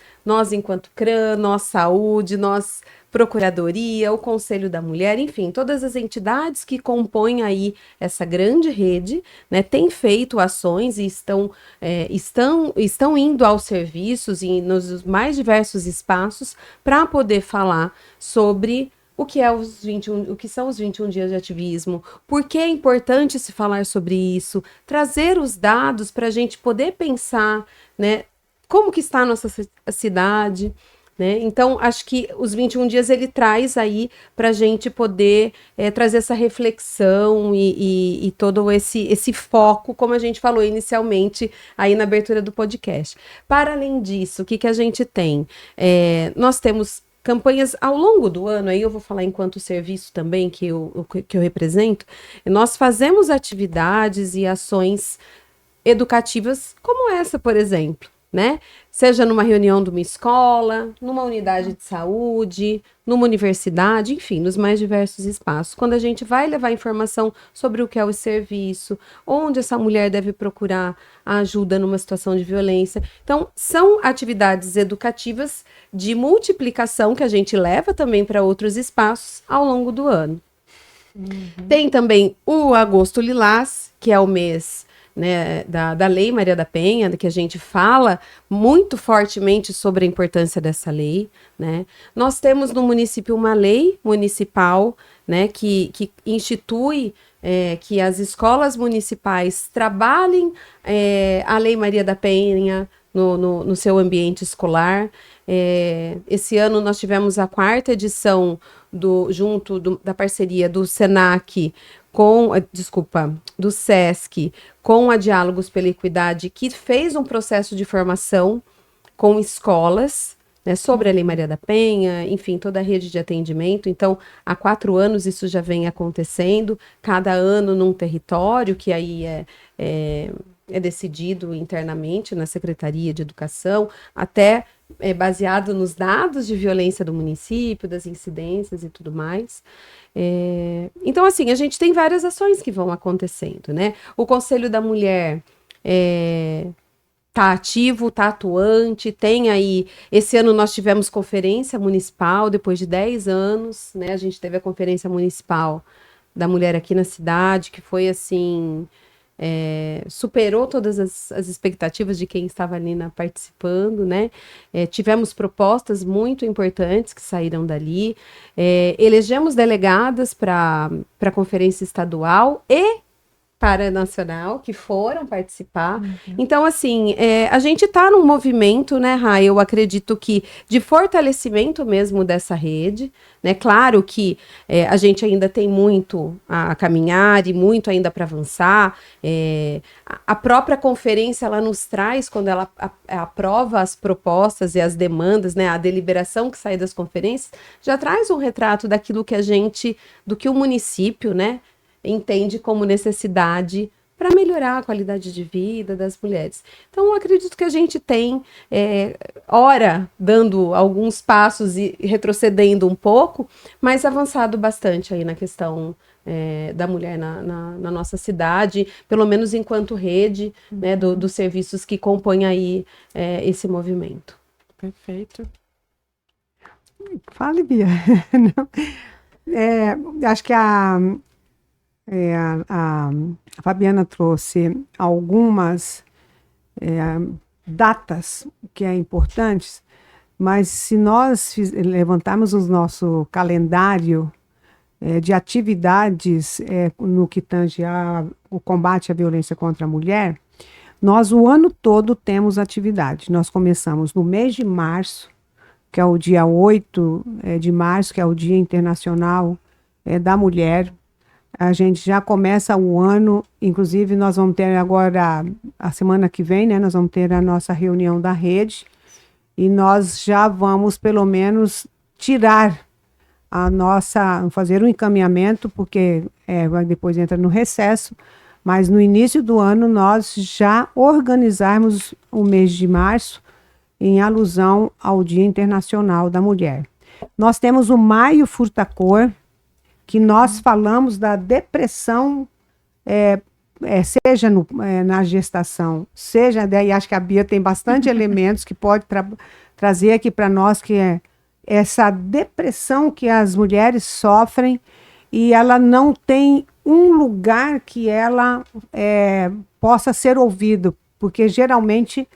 enquanto CRAM, nós Saúde, nós Procuradoria, o Conselho da Mulher, enfim, todas as entidades que compõem aí essa grande rede, né, têm feito ações e estão indo aos serviços e nos mais diversos espaços para poder falar sobre o que são os 21 dias de ativismo, por que é importante se falar sobre isso, trazer os dados para a gente poder pensar, né, como que está a nossa cidade, né? Então, acho que os 21 dias ele traz aí para a gente poder trazer essa reflexão e todo esse foco, como a gente falou inicialmente aí na abertura do podcast. Para além disso, o que a gente tem? Nós temos campanhas ao longo do ano, aí eu vou falar enquanto serviço também, que eu represento, nós fazemos atividades e ações educativas como essa, por exemplo. Né? Seja numa reunião de uma escola, numa unidade de saúde, numa universidade, enfim, nos mais diversos espaços. Quando a gente vai levar informação sobre o que é o serviço, onde essa mulher deve procurar ajuda numa situação de violência. Então, são atividades educativas de multiplicação que a gente leva também para outros espaços ao longo do ano. Uhum. Tem também o Agosto Lilás, que é o mês, né, da Lei Maria da Penha, que a gente fala muito fortemente sobre a importância dessa lei, né? Nós temos no município uma lei municipal, né, que institui que as escolas municipais trabalhem a Lei Maria da Penha no seu ambiente escolar. Esse ano nós tivemos a 4ª edição da parceria do SENAC do SESC com a Diálogos pela Equidade, que fez um processo de formação com escolas, né, sobre a Lei Maria da Penha, enfim, toda a rede de atendimento. Então, há 4 anos isso já vem acontecendo, cada ano num território, que aí é decidido internamente na Secretaria de Educação, até baseado nos dados de violência do município, das incidências e tudo mais. Então, assim, a gente tem várias ações que vão acontecendo, né? O Conselho da Mulher tá ativo, tá atuante, tem aí... Esse ano nós tivemos conferência municipal, depois de 10 anos, né? A gente teve a conferência municipal da mulher aqui na cidade, que foi, assim... superou todas as expectativas de quem estava ali participando, né? Tivemos propostas muito importantes que saíram dali, elegemos delegadas para a conferência estadual e para a nacional, que foram participar. Então, assim, a gente está num movimento, né, Rai? Eu acredito que de fortalecimento mesmo dessa rede, né? Claro que a gente ainda tem muito a caminhar e muito ainda para avançar. A própria conferência, ela nos traz, quando ela aprova as propostas e as demandas, né? A deliberação que sai das conferências, já traz um retrato daquilo que do que o município, né, entende como necessidade para melhorar a qualidade de vida das mulheres. Então, eu acredito que a gente tem, ora, dando alguns passos e retrocedendo um pouco, mas avançado bastante aí na questão da mulher na nossa cidade, pelo menos enquanto rede, né, dos serviços que compõem aí esse movimento. Perfeito. Fale, Bia. Acho que a Fabiana trouxe algumas datas que é importantes, mas se nós levantarmos o nosso calendário de atividades no que tange o combate à violência contra a mulher, nós o ano todo temos atividade. Nós começamos no mês de março, que é o dia 8 de março, que é o Dia Internacional da Mulher. A gente já começa o ano, inclusive nós vamos ter agora, a semana que vem, né, nós vamos ter a nossa reunião da rede, e nós já vamos, pelo menos, tirar fazer um encaminhamento, porque depois entra no recesso, mas no início do ano nós já organizarmos o mês de março em alusão ao Dia Internacional da Mulher. Nós temos o Maio Furtacor, que nós falamos da depressão, seja na gestação, seja, daí acho que a Bia tem bastante elementos que pode trazer aqui para nós, que é essa depressão que as mulheres sofrem, e ela não tem um lugar que ela possa ser ouvido, porque geralmente,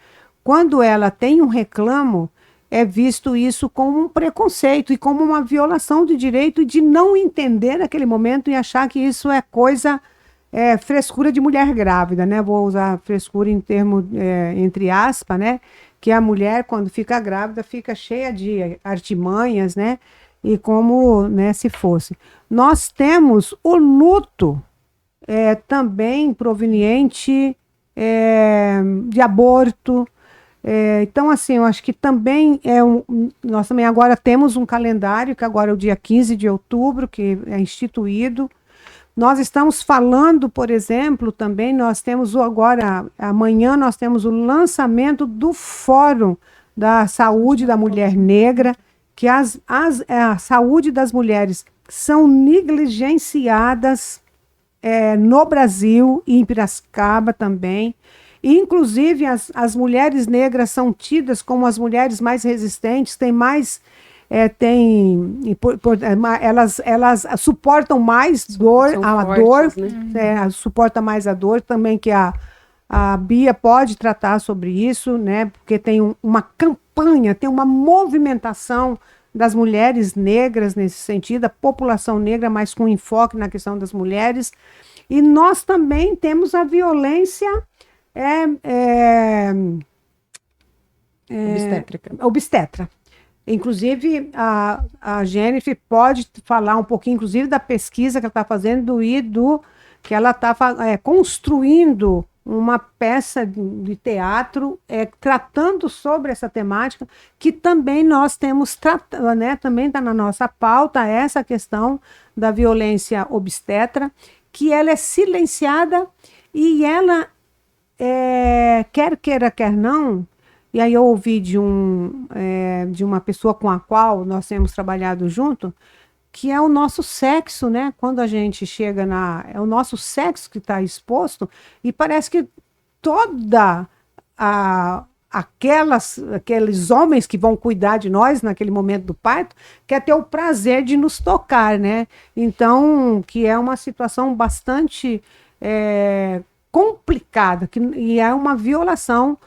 quando ela tem um reclamo, é visto isso como um preconceito e como uma violação de direito, de não entender naquele momento e achar que isso é coisa, frescura de mulher grávida, né? Vou usar frescura em termo, entre aspas, né? Que a mulher, quando fica grávida, fica cheia de artimanhas, né? E como, né, se fosse. Nós temos o luto também proveniente de aborto. Então, assim, eu acho que também nós também agora temos um calendário, que agora é o dia 15 de outubro, que é instituído. Nós estamos falando, por exemplo, também, nós temos agora, amanhã nós temos o lançamento do Fórum da Saúde da Mulher Negra, que a saúde das mulheres são negligenciadas no Brasil e em Piracicaba também. Inclusive, as mulheres negras são tidas como as mulheres mais resistentes, têm mais... elas suportam mais dor, suporta mais a dor, também que a Bia pode tratar sobre isso, né? Porque tem uma campanha, tem uma movimentação das mulheres negras nesse sentido, a população negra, mas com enfoque na questão das mulheres. E nós também temos a violência obstétrica. Inclusive, a Jennifer pode falar um pouquinho, inclusive, da pesquisa que ela está fazendo que ela está construindo uma peça de teatro tratando sobre essa temática, que também nós temos tratado, né? Também está na nossa pauta essa questão da violência obstetra, que ela é silenciada e ela, quer queira, quer não, E aí eu ouvi de uma pessoa com a qual nós temos trabalhado junto, que é o nosso sexo, né? Quando a gente chega é o nosso sexo que está exposto, e parece que toda aqueles homens que vão cuidar de nós naquele momento do parto, quer ter o prazer de nos tocar, né? Então, que é uma situação bastante complicada, e é uma violação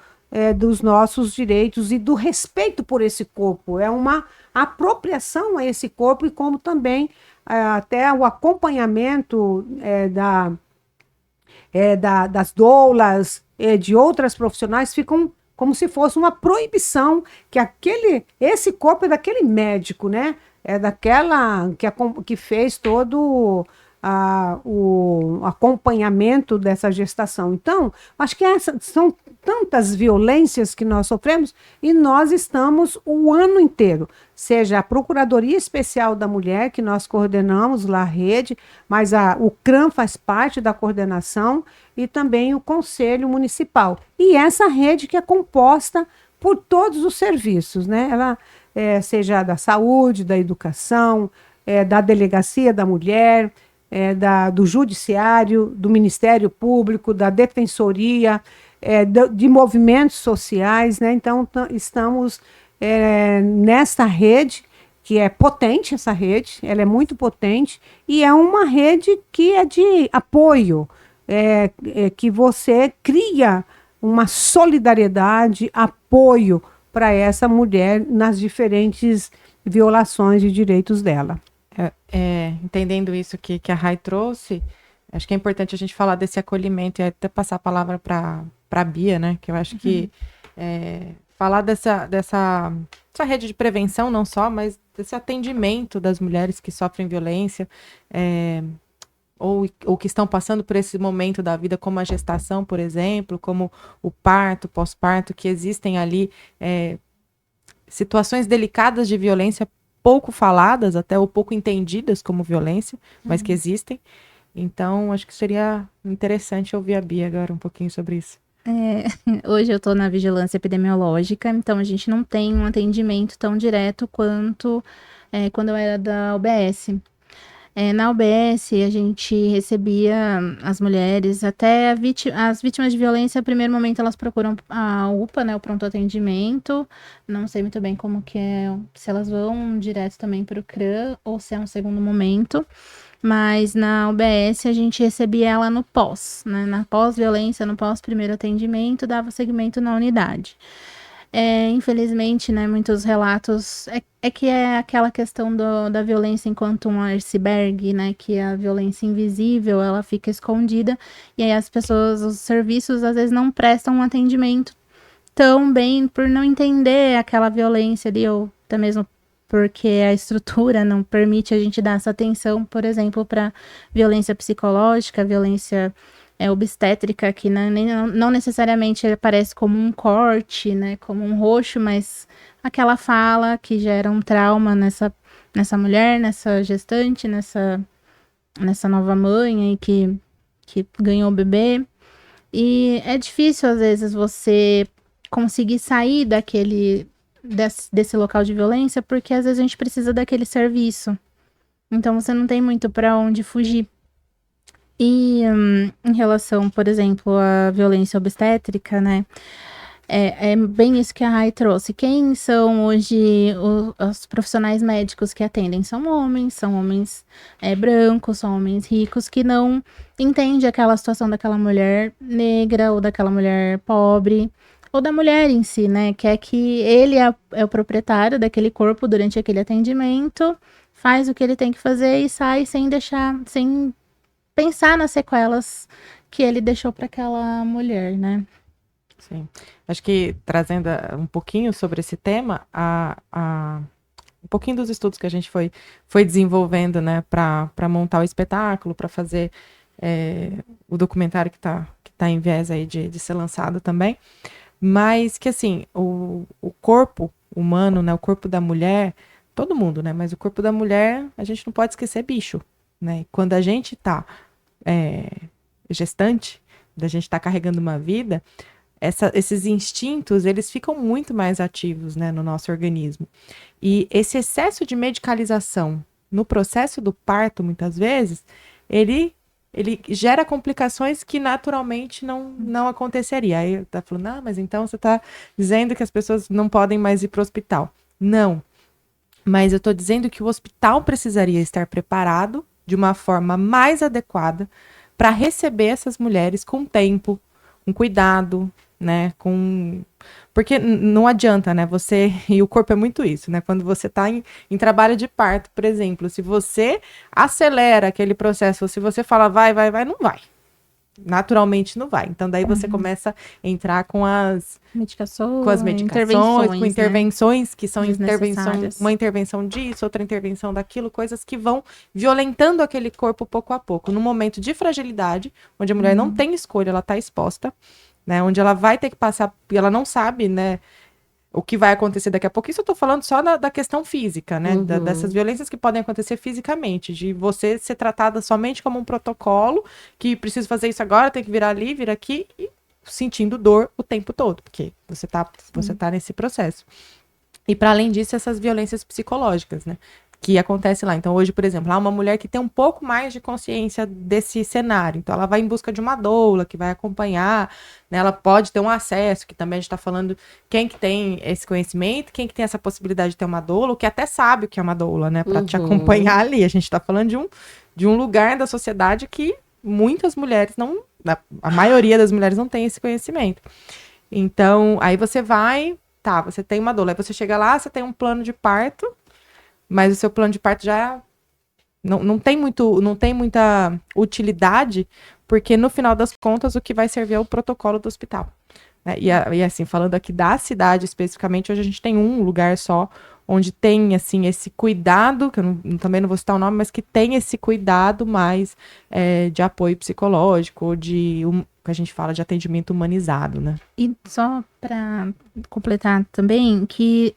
dos nossos direitos e do respeito por esse corpo. É uma apropriação a esse corpo, e como também até o acompanhamento das doulas, de outras profissionais, ficam como se fosse uma proibição, que esse corpo é daquele médico, né? É daquela que fez todo o acompanhamento dessa gestação. Então, acho que são tantas violências que nós sofremos, e nós estamos o ano inteiro, seja a Procuradoria Especial da Mulher, que nós coordenamos lá a rede, mas o CRAM faz parte da coordenação, e também o Conselho Municipal. E essa rede que é composta por todos os serviços, né? Ela seja da saúde, da educação, da Delegacia da Mulher, do Judiciário, do Ministério Público, da Defensoria, de movimentos sociais, né? Então, estamos nesta rede, que é potente, essa rede, ela é muito potente, e é uma rede que é de apoio, que você cria uma solidariedade, apoio para essa mulher nas diferentes violações de direitos dela. Entendendo isso que a Rai trouxe, acho que é importante a gente falar desse acolhimento, e até passar a palavra para a Bia, né? Que eu acho que falar dessa rede de prevenção, não só, mas desse atendimento das mulheres que sofrem violência, ou que estão passando por esse momento da vida, como a gestação, por exemplo, como o parto, pós-parto, que existem ali situações delicadas de violência pouco faladas, até ou pouco entendidas como violência, mas que existem. Então, acho que seria interessante ouvir a Bia agora um pouquinho sobre isso. Hoje eu estou na vigilância epidemiológica, então a gente não tem um atendimento tão direto quanto quando eu era da UBS. Na UBS, a gente recebia as mulheres, até as vítimas de violência, no primeiro momento elas procuram a UPA, né, o pronto atendimento. Não sei muito bem como que é, se elas vão direto também para o CRAM, ou se é um segundo momento. Mas na UBS a gente recebia ela no pós, né, na pós-violência, no pós-primeiro atendimento, dava segmento na unidade. Infelizmente, né, muitos relatos que é aquela questão da violência enquanto um iceberg, né, que a violência invisível, ela fica escondida, e aí as pessoas, os serviços, às vezes não prestam um atendimento tão bem por não entender aquela violência ali, ou até mesmo porque a estrutura não permite a gente dar essa atenção, por exemplo, para violência psicológica, violência obstétrica, que não necessariamente aparece como um corte, né, como um roxo, mas aquela fala que gera um trauma nessa mulher, nessa gestante, nessa nova mãe aí que ganhou o bebê. E é difícil, às vezes, você conseguir sair desse local de violência, porque às vezes a gente precisa daquele serviço. Então você não tem muito para onde fugir. E em relação, por exemplo, à violência obstétrica, né? É bem isso que a Rai trouxe. Quem são hoje os profissionais médicos que atendem? São homens brancos, são homens ricos, que não entendem aquela situação daquela mulher negra, ou daquela mulher pobre, ou da mulher em si, né? Quer que ele é o proprietário daquele corpo durante aquele atendimento, faz o que ele tem que fazer e sai sem pensar nas sequelas que ele deixou para aquela mulher, né? Sim. Acho que trazendo um pouquinho sobre esse tema, um pouquinho dos estudos que a gente foi desenvolvendo, né, para montar o espetáculo, para fazer o documentário que tá em viés aí de ser lançado também, mas que assim, o corpo humano, né, o corpo da mulher, todo mundo, né, mas o corpo da mulher, a gente não pode esquecer bicho, né, quando a gente tá gestante, da gente tá carregando uma vida, esses instintos, eles ficam muito mais ativos, né, no nosso organismo. E esse excesso de medicalização no processo do parto, muitas vezes, ele gera complicações que naturalmente não aconteceria. Aí tá falando, mas então você está dizendo que as pessoas não podem mais ir para o hospital. Não. Mas eu estou dizendo que o hospital precisaria estar preparado de uma forma mais adequada para receber essas mulheres com tempo, com cuidado, né? Porque não adianta, né? E o corpo é muito isso, né? Quando você está em trabalho de parto, por exemplo, se você acelera aquele processo, ou se você fala vai, não vai. Naturalmente não vai. Então, daí você começa a entrar com as medicações, com intervenções, né? Que são uma intervenção disso, outra intervenção daquilo, coisas que vão violentando aquele corpo pouco a pouco. No momento de fragilidade, onde a mulher não tem escolha, ela está exposta, né? Onde ela vai ter que passar, e ela não sabe, né, o que vai acontecer daqui a pouco. Isso eu tô falando só da questão física, né? Dessas violências que podem acontecer fisicamente, de você ser tratada somente como um protocolo, que precisa fazer isso agora, tem que virar ali, vir aqui, e sentindo dor o tempo todo, porque você tá nesse processo. E para além disso, essas violências psicológicas, né? Que acontece lá. Então, hoje, por exemplo, há uma mulher que tem um pouco mais de consciência desse cenário. Então, ela vai em busca de uma doula que vai acompanhar, né? Ela pode ter um acesso, que também a gente está falando quem que tem esse conhecimento, quem que tem essa possibilidade de ter uma doula, ou que até sabe o que é uma doula, né? Para te acompanhar ali. A gente está falando de um lugar da sociedade que muitas mulheres não... A maioria das mulheres não tem esse conhecimento. Então, aí você vai... Tá, você tem uma doula. Aí você chega lá, você tem um plano de parto, mas o seu plano de parto já não tem muita utilidade, porque no final das contas o que vai servir é o protocolo do hospital, né? E assim, falando aqui da cidade especificamente, hoje a gente tem um lugar só onde tem assim esse cuidado, que eu também não vou citar o nome, mas que tem esse cuidado mais de apoio psicológico, que a gente fala de atendimento humanizado, né? E só para completar também, que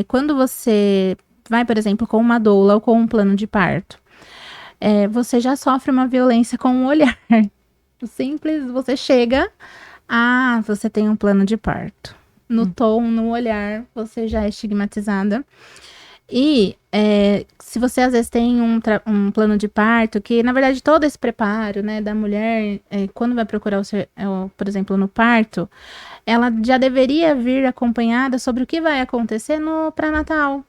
quando você vai, por exemplo, com uma doula ou com um plano de parto, você já sofre uma violência com o olhar. Simples, você chega, você tem um plano de parto. No tom, no olhar, você já é estigmatizada. E se você às vezes tem um plano de parto, que na verdade todo esse preparo, né, da mulher, quando vai procurar por exemplo, no parto, ela já deveria vir acompanhada sobre o que vai acontecer no pré-natal.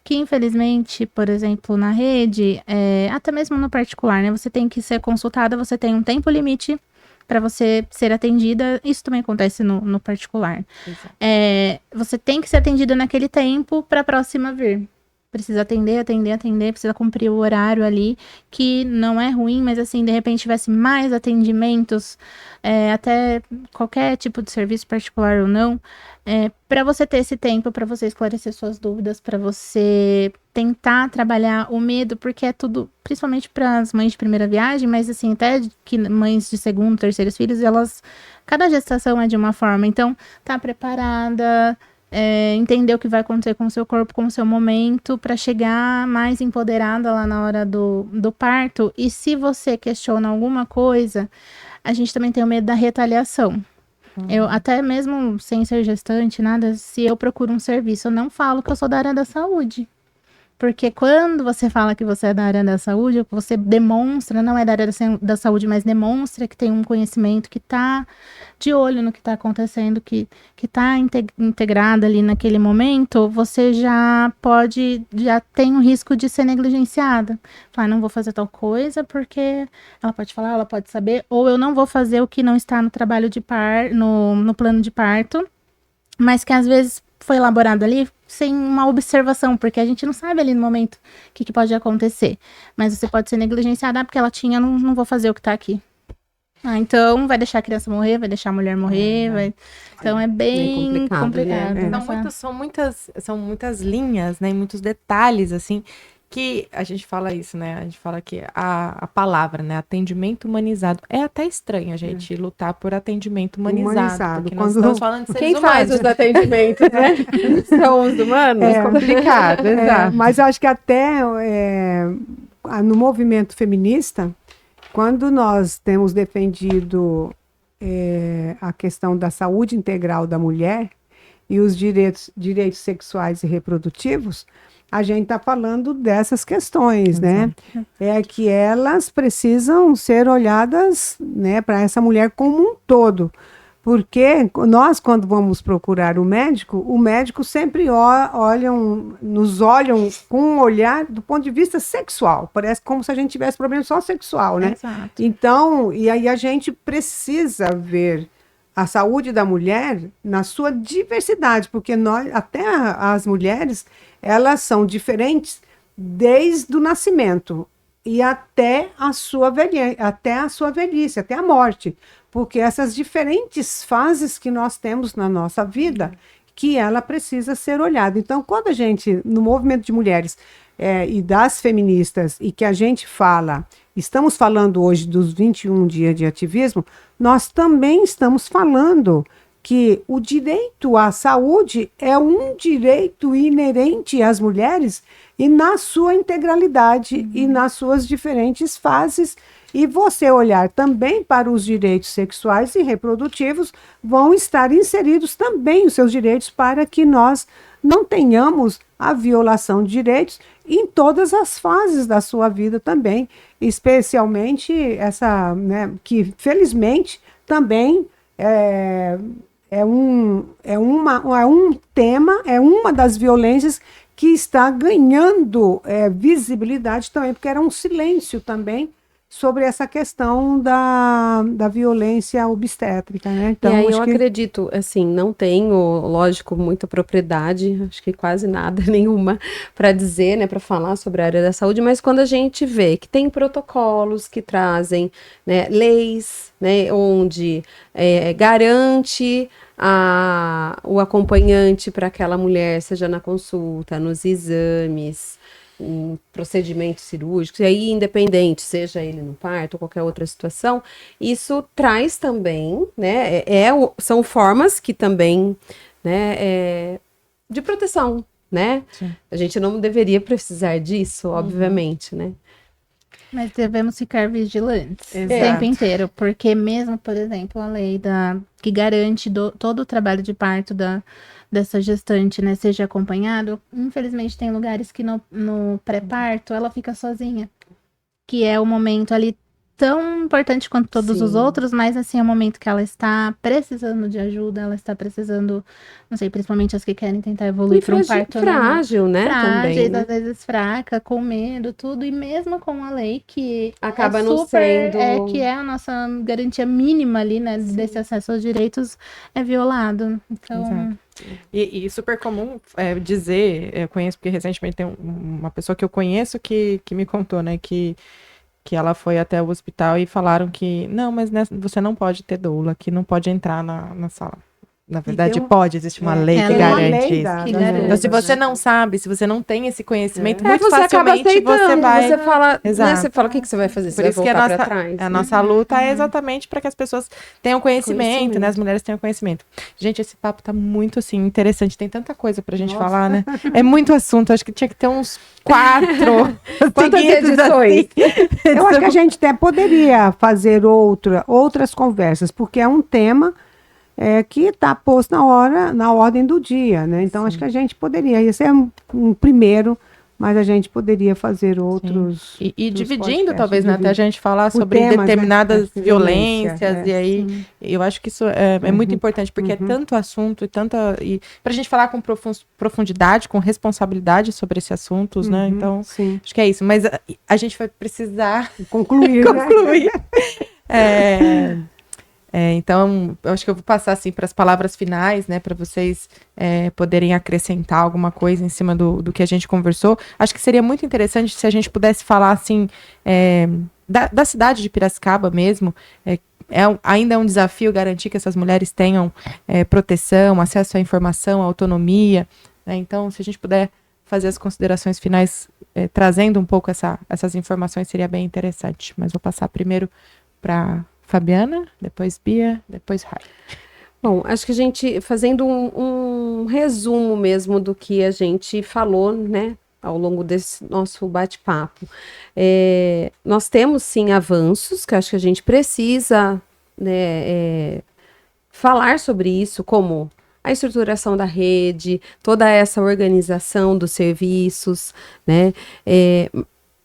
Que infelizmente, por exemplo, na rede, até mesmo no particular, né, você tem que ser consultada, você tem um tempo limite para você ser atendida. Isso também acontece no particular. Você tem que ser atendida naquele tempo para a próxima vir. Precisa atender, precisa cumprir o horário ali, que não é ruim, mas assim, de repente tivesse mais atendimentos, até qualquer tipo de serviço particular ou não, para você ter esse tempo, para você esclarecer suas dúvidas, para você tentar trabalhar o medo, porque é tudo, principalmente para as mães de primeira viagem, mas assim, até que mães de segundo, terceiros filhos, cada gestação é de uma forma, então, tá preparada, entender o que vai acontecer com o seu corpo, com o seu momento, para chegar mais empoderada lá na hora do parto. E se você questiona alguma coisa, a gente também tem o medo da retaliação. Eu, até mesmo sem ser gestante, nada, se eu procuro um serviço, eu não falo que eu sou da área da saúde. Porque quando você fala que você é da área da saúde, você demonstra, não é da área da saúde, mas demonstra que tem um conhecimento, que está de olho no que está acontecendo, que está integrado ali naquele momento, você já tem um risco de ser negligenciada. Falar, não vou fazer tal coisa porque ela pode falar, ela pode saber, ou eu não vou fazer o que não está no trabalho de no plano de parto, mas que às vezes foi elaborado ali sem uma observação, porque a gente não sabe ali no momento o que pode acontecer. Mas você pode ser negligenciada, porque ela tinha, não vou fazer o que tá aqui. Então vai deixar a criança morrer, vai deixar a mulher morrer, Então é bem complicado. Né? São muitas linhas, né, e muitos detalhes, assim, que a gente fala isso, né? A gente fala que a palavra, né? Atendimento humanizado. É até estranho a gente lutar por atendimento humanizado. Porque nós estamos falando de seres Quem humanos. faz os atendimentos, né? São os humanos? É complicado, exato. Mas eu acho que até no movimento feminista, quando nós temos defendido a questão da saúde integral da mulher e os direitos sexuais e reprodutivos, a gente está falando dessas questões, né? É que elas precisam ser olhadas, né, para essa mulher como um todo. Porque nós, quando vamos procurar o médico sempre nos olham com um olhar do ponto de vista sexual. Parece como se a gente tivesse problema só sexual, né? Exato. Então, e aí a gente precisa ver a saúde da mulher na sua diversidade, porque até as mulheres, elas são diferentes desde o nascimento e até a sua velhice, até a morte. Porque essas diferentes fases que nós temos na nossa vida, que ela precisa ser olhada. Então, quando a gente, no movimento de mulheres e das feministas, e que a gente estamos falando hoje dos 21 dias de ativismo, nós também estamos falando que o direito à saúde é um direito inerente às mulheres e na sua integralidade e nas suas diferentes fases. E você olhar também para os direitos sexuais e reprodutivos, vão estar inseridos também os seus direitos para que nós não tenhamos a violação de direitos em todas as fases da sua vida também, especialmente essa, né, que felizmente também é um tema, é uma das violências que está ganhando visibilidade também, porque era um silêncio também sobre essa questão da violência obstétrica, né? Então, e aí eu acredito, assim, não tenho, lógico, muita propriedade, acho que quase nada, nenhuma, para dizer, né, para falar sobre a área da saúde, mas quando a gente vê que tem protocolos que trazem, né, leis, né, onde garante o acompanhante para aquela mulher, seja na consulta, nos exames, em procedimentos cirúrgicos, e aí independente, seja ele no parto ou qualquer outra situação, isso traz também, né, são formas que também, né, de proteção, né? Sim. A gente não deveria precisar disso, obviamente, né? Mas devemos ficar vigilantes o tempo inteiro, porque mesmo, por exemplo, a lei que garante todo o trabalho de parto dessa gestante, né, seja acompanhado, infelizmente tem lugares que no pré-parto ela fica sozinha, que é o momento ali tão importante quanto todos os outros, mas assim, é o momento que ela está precisando de ajuda, ela está precisando, não sei, principalmente as que querem tentar evoluir para um parto frágil, né? Frágeis, também, né? Às vezes fraca, com medo, tudo, e mesmo com a lei que acaba não sendo... que é a nossa garantia mínima ali, né, desse acesso aos direitos, é violado. Então... Exato. E super comum dizer, eu conheço, porque recentemente tem uma pessoa que eu conheço que me contou, né, que ela foi até o hospital e falaram que, não, mas você não pode ter doula, que não pode entrar na sala. Na verdade, pode, existe uma lei que garante isso. Então, se você não sabe, se você não tem esse conhecimento, muito você facilmente acaba aceitando, você vai... Você fala, Exato. Né, você fala, o que você vai fazer? Você Por vai isso que voltar pra trás? A nossa luta é exatamente para que as pessoas tenham conhecimento, né? As mulheres tenham conhecimento. Gente, esse papo tá muito, assim, interessante. Tem tanta coisa pra gente falar, né? É muito assunto. Acho que tinha que ter uns 4 Quantas edições? Assim. Eu acho que a gente até poderia fazer outras conversas, porque é um tema que está posto na ordem do dia, né? Então, acho que a gente poderia, esse é um primeiro, mas a gente poderia fazer outros... E dividindo, talvez, né? Até a gente falar sobre temas, determinadas violências, e aí eu acho que isso é muito importante, porque é tanto assunto e para a gente falar com profundidade, com responsabilidade sobre esses assuntos, né? Então, acho que é isso. Mas a gente vai precisar concluir. Então, eu acho que eu vou passar assim para as palavras finais, né, para vocês poderem acrescentar alguma coisa em cima do que a gente conversou. Acho que seria muito interessante se a gente pudesse falar assim da cidade de Piracicaba mesmo. Ainda é um desafio garantir que essas mulheres tenham proteção, acesso à informação, à autonomia, né? Então, se a gente puder fazer as considerações finais trazendo um pouco essas informações, seria bem interessante. Mas vou passar primeiro para Fabiana, depois Bia, depois Rai. Bom, acho que a gente, fazendo um resumo mesmo do que a gente falou, né, ao longo desse nosso bate-papo. Nós temos, sim, avanços, que acho que a gente precisa né, falar sobre isso, como a estruturação da rede, toda essa organização dos serviços, né?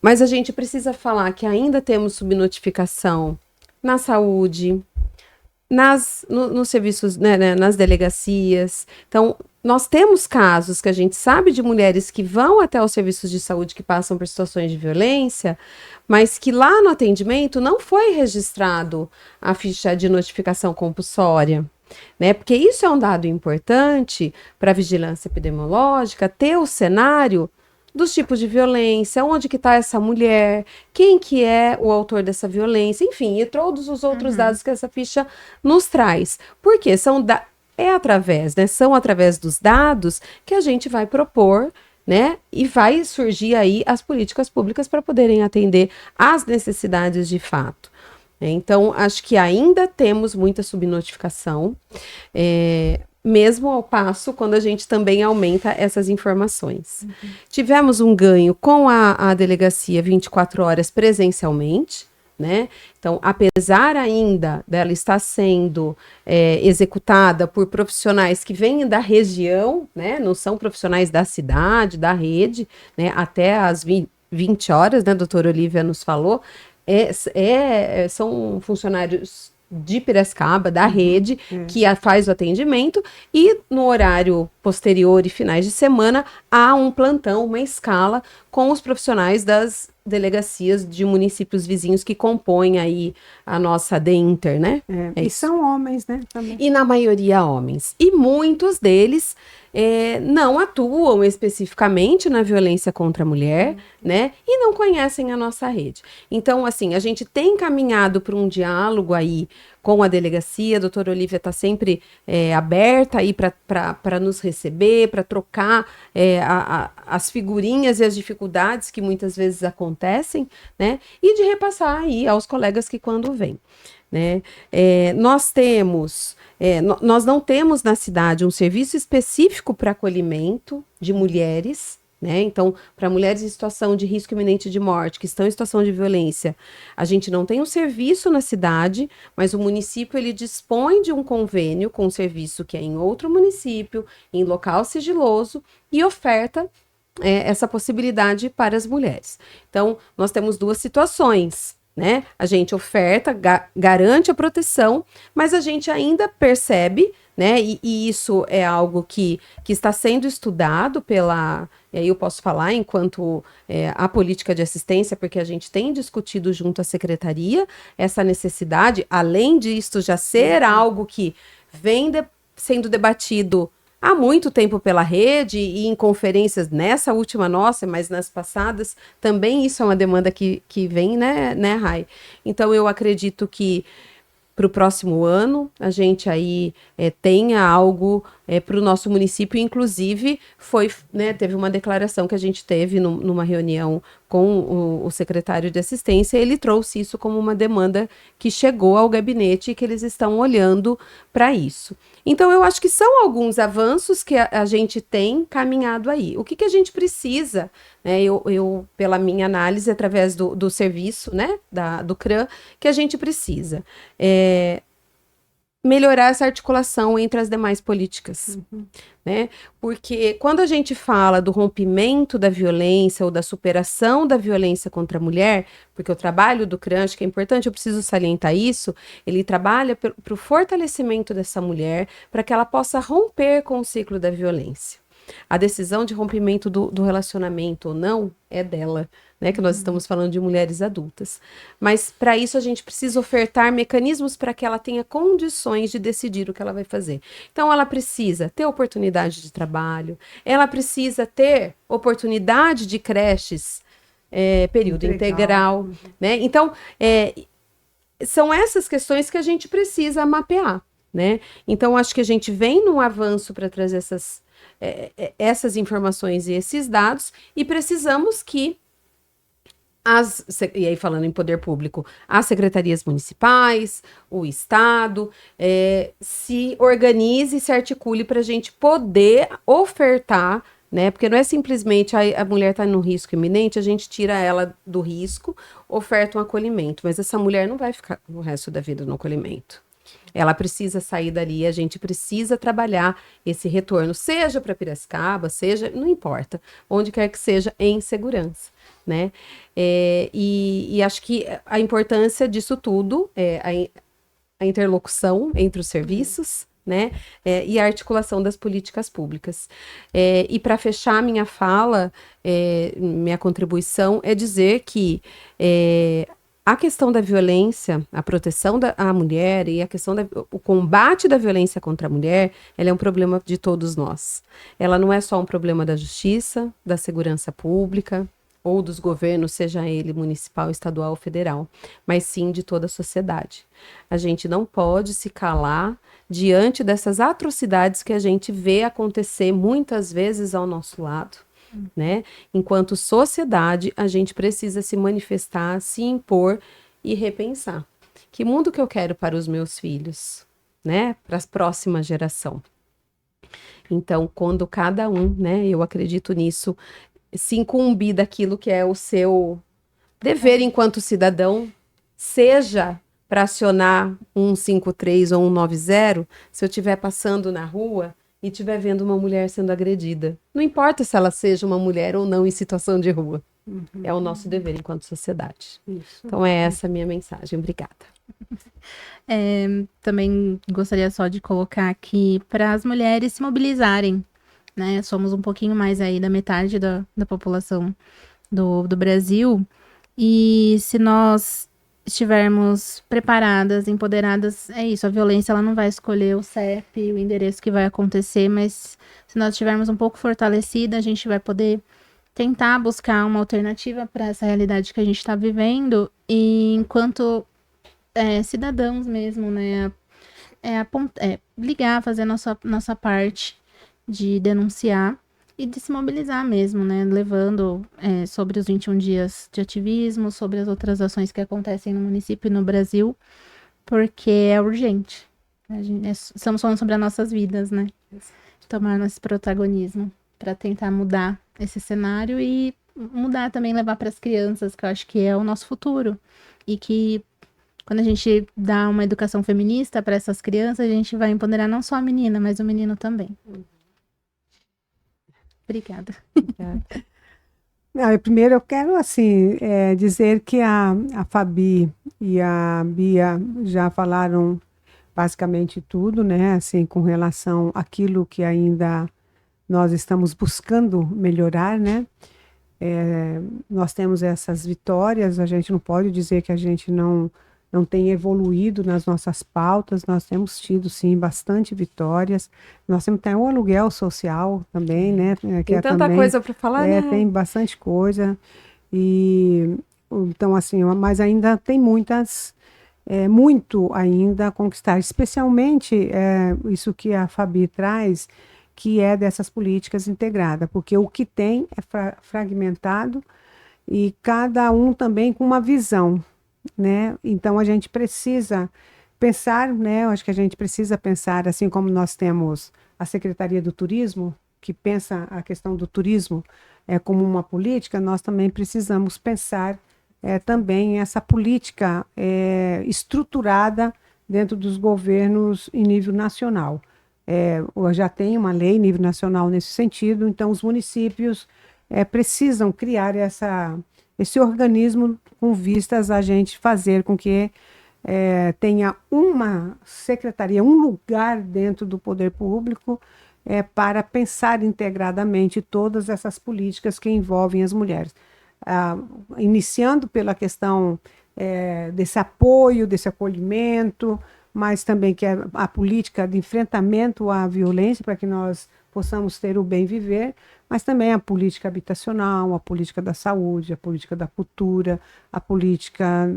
Mas a gente precisa falar que ainda temos subnotificação na saúde, nos serviços, né, nas delegacias. Então, nós temos casos que a gente sabe de mulheres que vão até os serviços de saúde que passam por situações de violência, mas que lá no atendimento não foi registrado a ficha de notificação compulsória. Né? Porque isso é um dado importante para a vigilância epidemiológica, ter o cenário dos tipos de violência, onde que está essa mulher, quem que é o autor dessa violência, enfim, e todos os outros dados que essa ficha nos traz. Porque são através dos dados que a gente vai propor, né, e vai surgir aí as políticas públicas para poderem atender às necessidades de fato. Então, acho que ainda temos muita subnotificação, mesmo ao passo quando a gente também aumenta essas informações. Tivemos um ganho com a delegacia 24 horas presencialmente, né? Então, apesar ainda dela estar sendo executada por profissionais que vêm da região, né? Não são profissionais da cidade, da rede, né? Até às 20 horas, né? A doutora Olivia nos falou, são funcionários de Piracicaba, da rede, que faz o atendimento, e no horário posterior e finais de semana, há um plantão, uma escala com os profissionais das delegacias de municípios vizinhos que compõem aí a nossa DEINTER, né? E são homens, né? Também. E na maioria homens. E muitos deles não atuam especificamente na violência contra a mulher, né? E não conhecem a nossa rede. Então, assim, a gente tem caminhado para um diálogo aí com a delegacia. A doutora Olivia está sempre aberta aí para nos receber, para trocar as figurinhas e as dificuldades que muitas vezes acontecem, né? E de repassar aí aos colegas que quando vêm. Né? Nós não temos na cidade um serviço específico para acolhimento de mulheres, né? Então, para mulheres em situação de risco iminente de morte, que estão em situação de violência, a gente não tem um serviço na cidade, mas o município ele dispõe de um convênio com um serviço que é em outro município, em local sigiloso, e oferta essa possibilidade para as mulheres. Então, nós temos duas situações. Né? A gente oferta, garante a proteção, mas a gente ainda percebe, né? E isso é algo que está sendo estudado e aí eu posso falar enquanto a política de assistência, porque a gente tem discutido junto à secretaria essa necessidade, além disso já ser algo que vem sendo debatido há muito tempo pela rede e em conferências nessa última nossa, mas nas passadas também isso é uma demanda que vem, né, Rai? Então eu acredito que para o próximo ano a gente aí tenha algo para o nosso município, inclusive teve uma declaração que a gente teve numa reunião com o secretário de assistência, ele trouxe isso como uma demanda que chegou ao gabinete e que eles estão olhando para isso. Então, eu acho que são alguns avanços que a gente tem caminhado aí. O que a gente precisa, né? Eu, pela minha análise, através do serviço, né, do CRAM, que a gente precisa melhorar essa articulação entre as demais políticas, né? Porque quando a gente fala do rompimento da violência ou da superação da violência contra a mulher, porque o trabalho do CRAM, acho que é importante, eu preciso salientar isso, ele trabalha para o fortalecimento dessa mulher, para que ela possa romper com o ciclo da violência. A decisão de rompimento do relacionamento ou não é dela, né? Que nós estamos falando de mulheres adultas. Mas para isso a gente precisa ofertar mecanismos para que ela tenha condições de decidir o que ela vai fazer. Então ela precisa ter oportunidade de trabalho, ela precisa ter oportunidade de creches período integral, né? Então são essas questões que a gente precisa mapear, né? Então acho que a gente vem num avanço para trazer essas informações e esses dados, e precisamos que e aí falando em poder público, as secretarias municipais, o Estado, se organize e se articule para a gente poder ofertar né? Porque não é simplesmente a mulher está no risco iminente, a gente tira ela do risco, oferta um acolhimento, mas essa mulher não vai ficar o resto da vida no acolhimento. Ela precisa sair dali, a gente precisa trabalhar esse retorno, seja para Piracicaba, seja, não importa, onde quer que seja, em segurança, né? E acho que a importância disso tudo é a interlocução entre os serviços, né? E a articulação das políticas públicas. E para fechar minha fala, minha contribuição é dizer que a questão da violência, a proteção da mulher e a questão o combate da violência contra a mulher, ela é um problema de todos nós. Ela não é só um problema da justiça, da segurança pública ou dos governos, seja ele municipal, estadual ou federal, mas sim de toda a sociedade. A gente não pode se calar diante dessas atrocidades que a gente vê acontecer muitas vezes ao nosso lado. Né? Enquanto sociedade, a gente precisa se manifestar, se impor e repensar. Que mundo que eu quero para os meus filhos, né? Para a próxima geração. Então, quando cada um, né? Eu acredito nisso, se incumbir daquilo que é o seu dever enquanto cidadão, seja para acionar 153 ou 190, se eu estiver passando na rua e estiver vendo uma mulher sendo agredida. Não importa se ela seja uma mulher ou não em situação de rua. É o nosso dever enquanto sociedade. Isso. Então, é essa a minha mensagem. Obrigada. Também gostaria só de colocar aqui para as mulheres se mobilizarem, né? Somos um pouquinho mais aí da metade da população do Brasil. E se nós estivermos preparadas, empoderadas, é isso, a violência ela não vai escolher o CEP, o endereço que vai acontecer, mas se nós estivermos um pouco fortalecida, a gente vai poder tentar buscar uma alternativa para essa realidade que a gente está vivendo, e enquanto cidadãos mesmo, né, ligar, fazer nossa parte de denunciar e de se mobilizar mesmo, né? Levando sobre os 21 dias de ativismo, sobre as outras ações que acontecem no município e no Brasil, porque é urgente. Estamos falando sobre as nossas vidas, né? Tomar nosso protagonismo para tentar mudar esse cenário e mudar também, levar para as crianças, que eu acho que é o nosso futuro. E que quando a gente dá uma educação feminista para essas crianças, a gente vai empoderar não só a menina, mas o menino também. Obrigada. Primeiro eu quero assim dizer que a Fabi e a Bia já falaram basicamente tudo, né? Assim, com relação àquilo que ainda nós estamos buscando melhorar, né? Nós temos essas vitórias, a gente não pode dizer que a gente não tem evoluído nas nossas pautas, nós temos tido, sim, bastante vitórias. Nós temos até um aluguel social também, né? Tem tanta coisa para falar, né? Tem bastante coisa. Então, assim, mas ainda tem muito ainda a conquistar, especialmente isso que a Fabi traz, que é dessas políticas integradas, porque o que tem é fragmentado e cada um também com uma visão, né? Então a gente precisa pensar, né? Eu acho que a gente precisa pensar, assim como nós temos a Secretaria do Turismo, que pensa a questão do turismo como uma política, nós também precisamos pensar também essa política estruturada dentro dos governos em nível nacional. Já tem uma lei em nível nacional nesse sentido, então os municípios precisam criar esse organismo com vistas a gente fazer com que tenha uma secretaria, um lugar dentro do poder público para pensar integradamente todas essas políticas que envolvem as mulheres. Iniciando pela questão desse apoio, desse acolhimento, mas também que é a política de enfrentamento à violência, para que nós possamos ter o bem viver, mas também a política habitacional, a política da saúde, a política da cultura, a política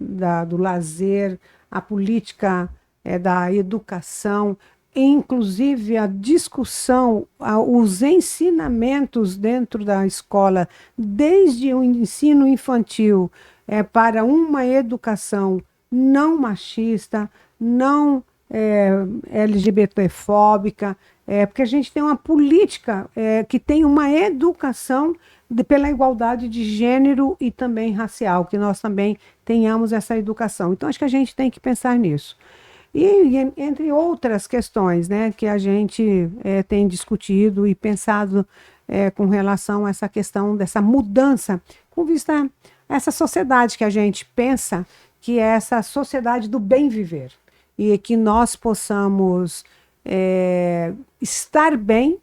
do lazer, a política da educação, inclusive a discussão, os ensinamentos dentro da escola, desde o ensino infantil, para uma educação não machista, não LGBTfóbica, porque a gente tem uma política que tem uma educação pela igualdade de gênero e também racial, que nós também tenhamos essa educação. Então, acho que a gente tem que pensar nisso. E entre outras questões, né, que a gente tem discutido e pensado com relação a essa questão dessa mudança, com vista a essa sociedade que a gente pensa, que é essa sociedade do bem viver, e que nós possamos estar bem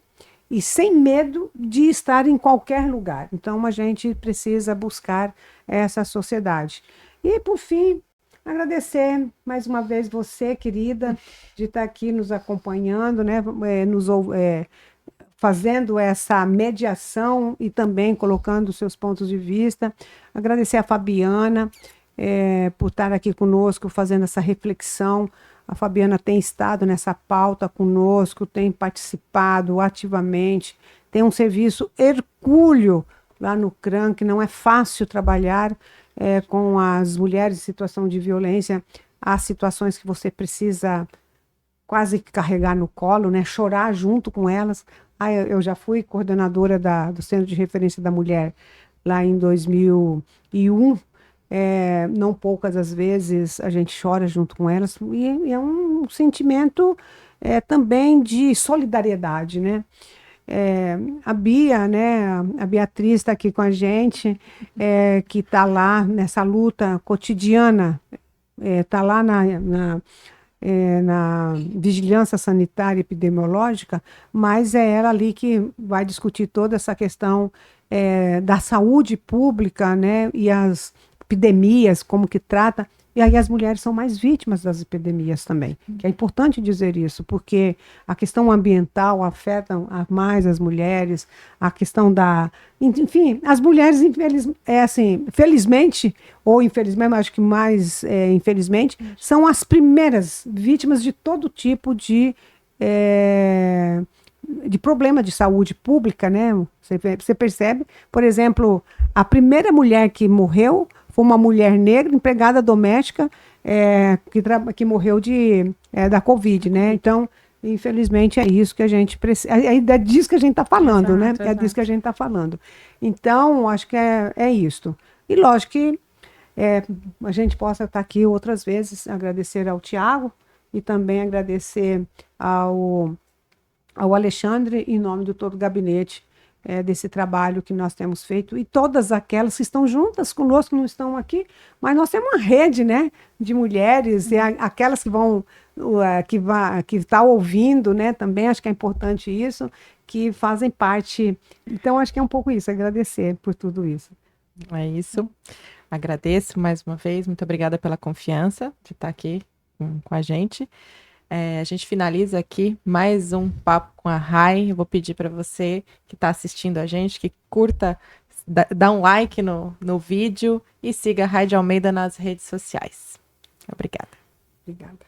e sem medo de estar em qualquer lugar. Então, a gente precisa buscar essa sociedade. E, por fim, agradecer mais uma vez você, querida, de estar aqui nos acompanhando, né, fazendo essa mediação e também colocando seus pontos de vista. Agradecer a Fabiana por estar aqui conosco, fazendo essa reflexão. A Fabiana tem estado nessa pauta conosco, tem participado ativamente, tem um serviço hercúleo lá no CRAM, que não é fácil trabalhar com as mulheres em situação de violência. Há situações que você precisa quase carregar no colo, né? Chorar junto com elas. Eu já fui coordenadora do Centro de Referência da Mulher lá em 2001. Não poucas as vezes a gente chora junto com elas, e é um sentimento também de solidariedade, né? A Bia, né, a Beatriz está aqui com a gente, que está lá nessa luta cotidiana, está lá na vigilância sanitária e epidemiológica, mas é ela ali que vai discutir toda essa questão da saúde pública, né, e as epidemias, como que trata. E aí as mulheres são mais vítimas das epidemias também, que é importante dizer isso, porque a questão ambiental afeta mais as mulheres, a questão enfim, as mulheres, felizmente, ou infelizmente, mas acho que mais infelizmente, são as primeiras vítimas de todo tipo de problema de saúde pública, né? Você percebe, por exemplo, a primeira mulher que morreu foi uma mulher negra, empregada doméstica, que morreu da Covid, né? Então, infelizmente, é isso que a gente precisa. É disso que a gente está falando, exato, né? Exato. É disso que a gente está falando. Então, acho que é isso. E lógico que a gente possa estar aqui outras vezes, agradecer ao Tiago e também agradecer ao Alexandre, em nome do todo o gabinete, desse trabalho que nós temos feito, e todas aquelas que estão juntas conosco, não estão aqui, mas nós temos uma rede, né, de mulheres, e aquelas que vão, que está ouvindo, né, também acho que é importante isso, que fazem parte. Então, acho que é um pouco isso, agradecer por tudo isso. É isso. Agradeço mais uma vez, muito obrigada pela confiança de estar aqui com a gente. A gente finaliza aqui mais um papo com a Rai. Eu vou pedir para você que está assistindo a gente, que curta, dá um like no vídeo e siga a Rai de Almeida nas redes sociais. Obrigada. Obrigada.